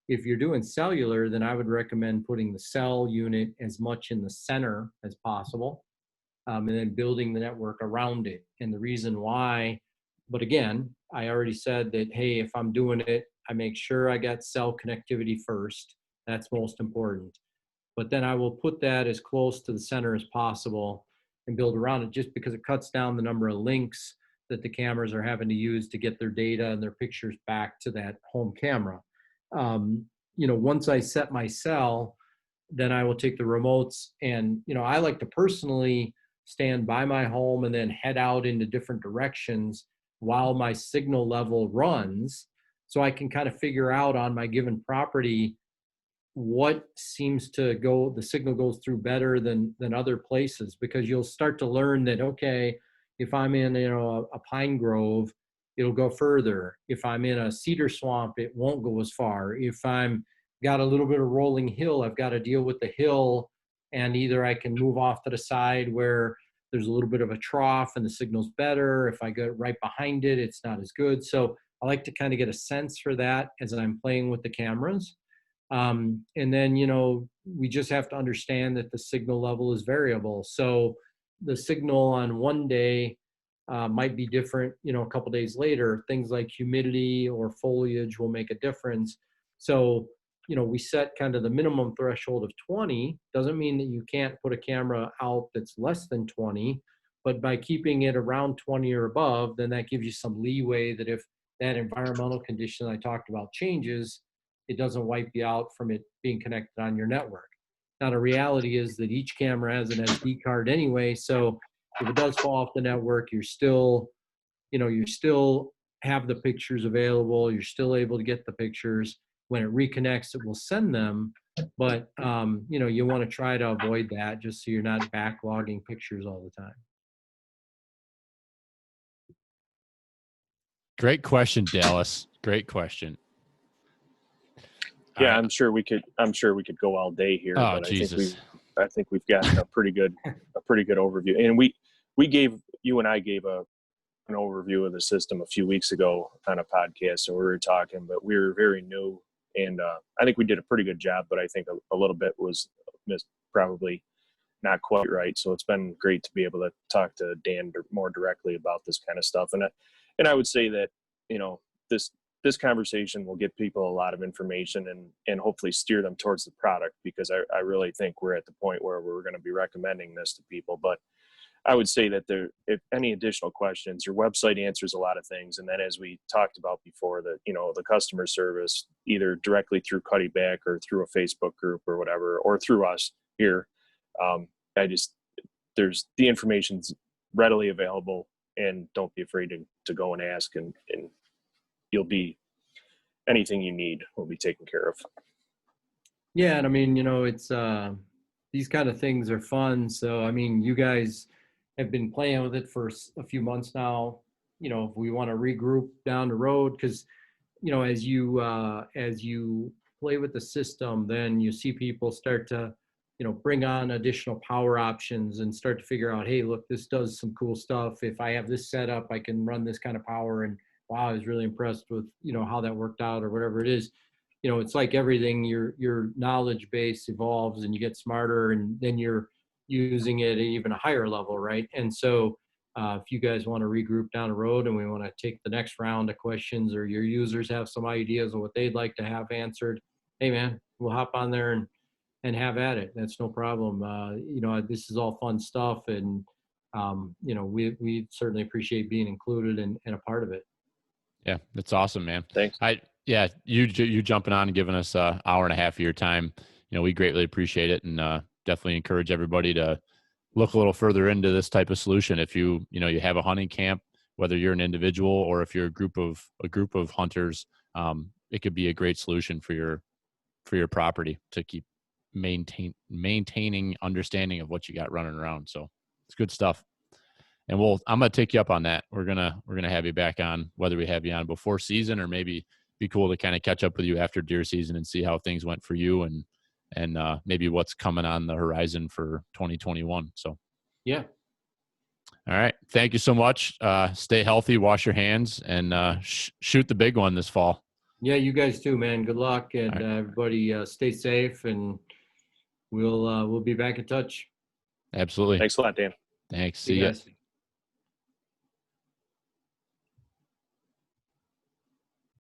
If you're doing cellular, then I would recommend putting the cell unit as much in the center as possible, and then building the network around it. And the reason why, but again, I already said that, hey, if I'm doing it, I make sure I got cell connectivity first. That's most important. But then I will put that as close to the center as possible and build around it, just because it cuts down the number of links that the cameras are having to use to get their data and their pictures back to that home camera. You know, once I set my cell, then I will take the remotes, and, you know, I like to personally stand by my home and then head out into different directions while my signal level runs, so I can kind of figure out on my given property what seems to go, the signal goes through better than other places, because you'll start to learn that, okay, if I'm in, a pine grove, it'll go further. If I'm in a cedar swamp, it won't go as far. If I'm got a little bit of rolling hill, I've got to deal with the hill, and either I can move off to the side where there's a little bit of a trough and the signal's better. If I go right behind it, it's not as good. So I like to kind of get a sense for that as I'm playing with the cameras. And then, we just have to understand that the signal level is variable. So the signal on one day might be different, a couple days later. Things like humidity or foliage will make a difference. So, we set kind of the minimum threshold of 20. Doesn't mean that you can't put a camera out that's less than 20, but by keeping it around 20 or above, then that gives you some leeway that if that environmental condition I talked about changes, it doesn't wipe you out from it being connected on your network. Now, the reality is that each camera has an SD card anyway, so if it does fall off the network, you're still have the pictures available. You're still able to get the pictures. When it reconnects, it will send them, but you want to try to avoid that, just so you're not backlogging pictures all the time. Great question, Dallas. Great question. Yeah, I'm sure we could go all day here, Oh, but Jesus. I think we've got a pretty good overview. And you and I gave an overview of the system a few weeks ago on a podcast, and we were talking, but we were very new, and I think we did a pretty good job, but I think a little bit was probably not quite right. So it's been great to be able to talk to Dan more directly about this kind of stuff. And I would say that, this conversation will give people a lot of information and hopefully steer them towards the product, because I really think we're at the point where we're going to be recommending this to people. But I would say that if any additional questions, your website answers a lot of things. And then, as we talked about before, that, the customer service, either directly through Cuddeback or through a Facebook group or whatever, or through us here, the information's readily available, and don't be afraid to go and ask, and anything you need will be taken care of. Yeah. And I mean, it's, these kind of things are fun. So, I mean, you guys have been playing with it for a few months now. If we want to regroup down the road, because, as you play with the system, then you see people start to, bring on additional power options and start to figure out, hey, look, this does some cool stuff. If I have this set up, I can run this kind of power. And wow, I was really impressed with, how that worked out, or whatever it is. It's like everything, your knowledge base evolves and you get smarter, and then you're using it at even a higher level, right? And so if you guys want to regroup down the road and we want to take the next round of questions, or your users have some ideas of what they'd like to have answered, hey man, we'll hop on there and have at it. That's no problem. This is all fun stuff, and we certainly appreciate being included and a part of it. Yeah, that's awesome, man. Thanks. You jumping on and giving us an hour and a half of your time. We greatly appreciate it, and definitely encourage everybody to look a little further into this type of solution. If you have a hunting camp, whether you're an individual or if you're a group of hunters, it could be a great solution for your property to keep maintaining understanding of what you got running around. So it's good stuff. And I'm going to take you up on that. We're going to have you back on, whether we have you on before season, or maybe be cool to kind of catch up with you after deer season and see how things went for you, and maybe what's coming on the horizon for 2021. So, yeah. All right. Thank you so much. Stay healthy, wash your hands, and shoot the big one this fall. Yeah, you guys too, man. Good luck, and right. Everybody stay safe, and we'll be back in touch. Absolutely. Thanks a lot, Dan. Thanks. See you.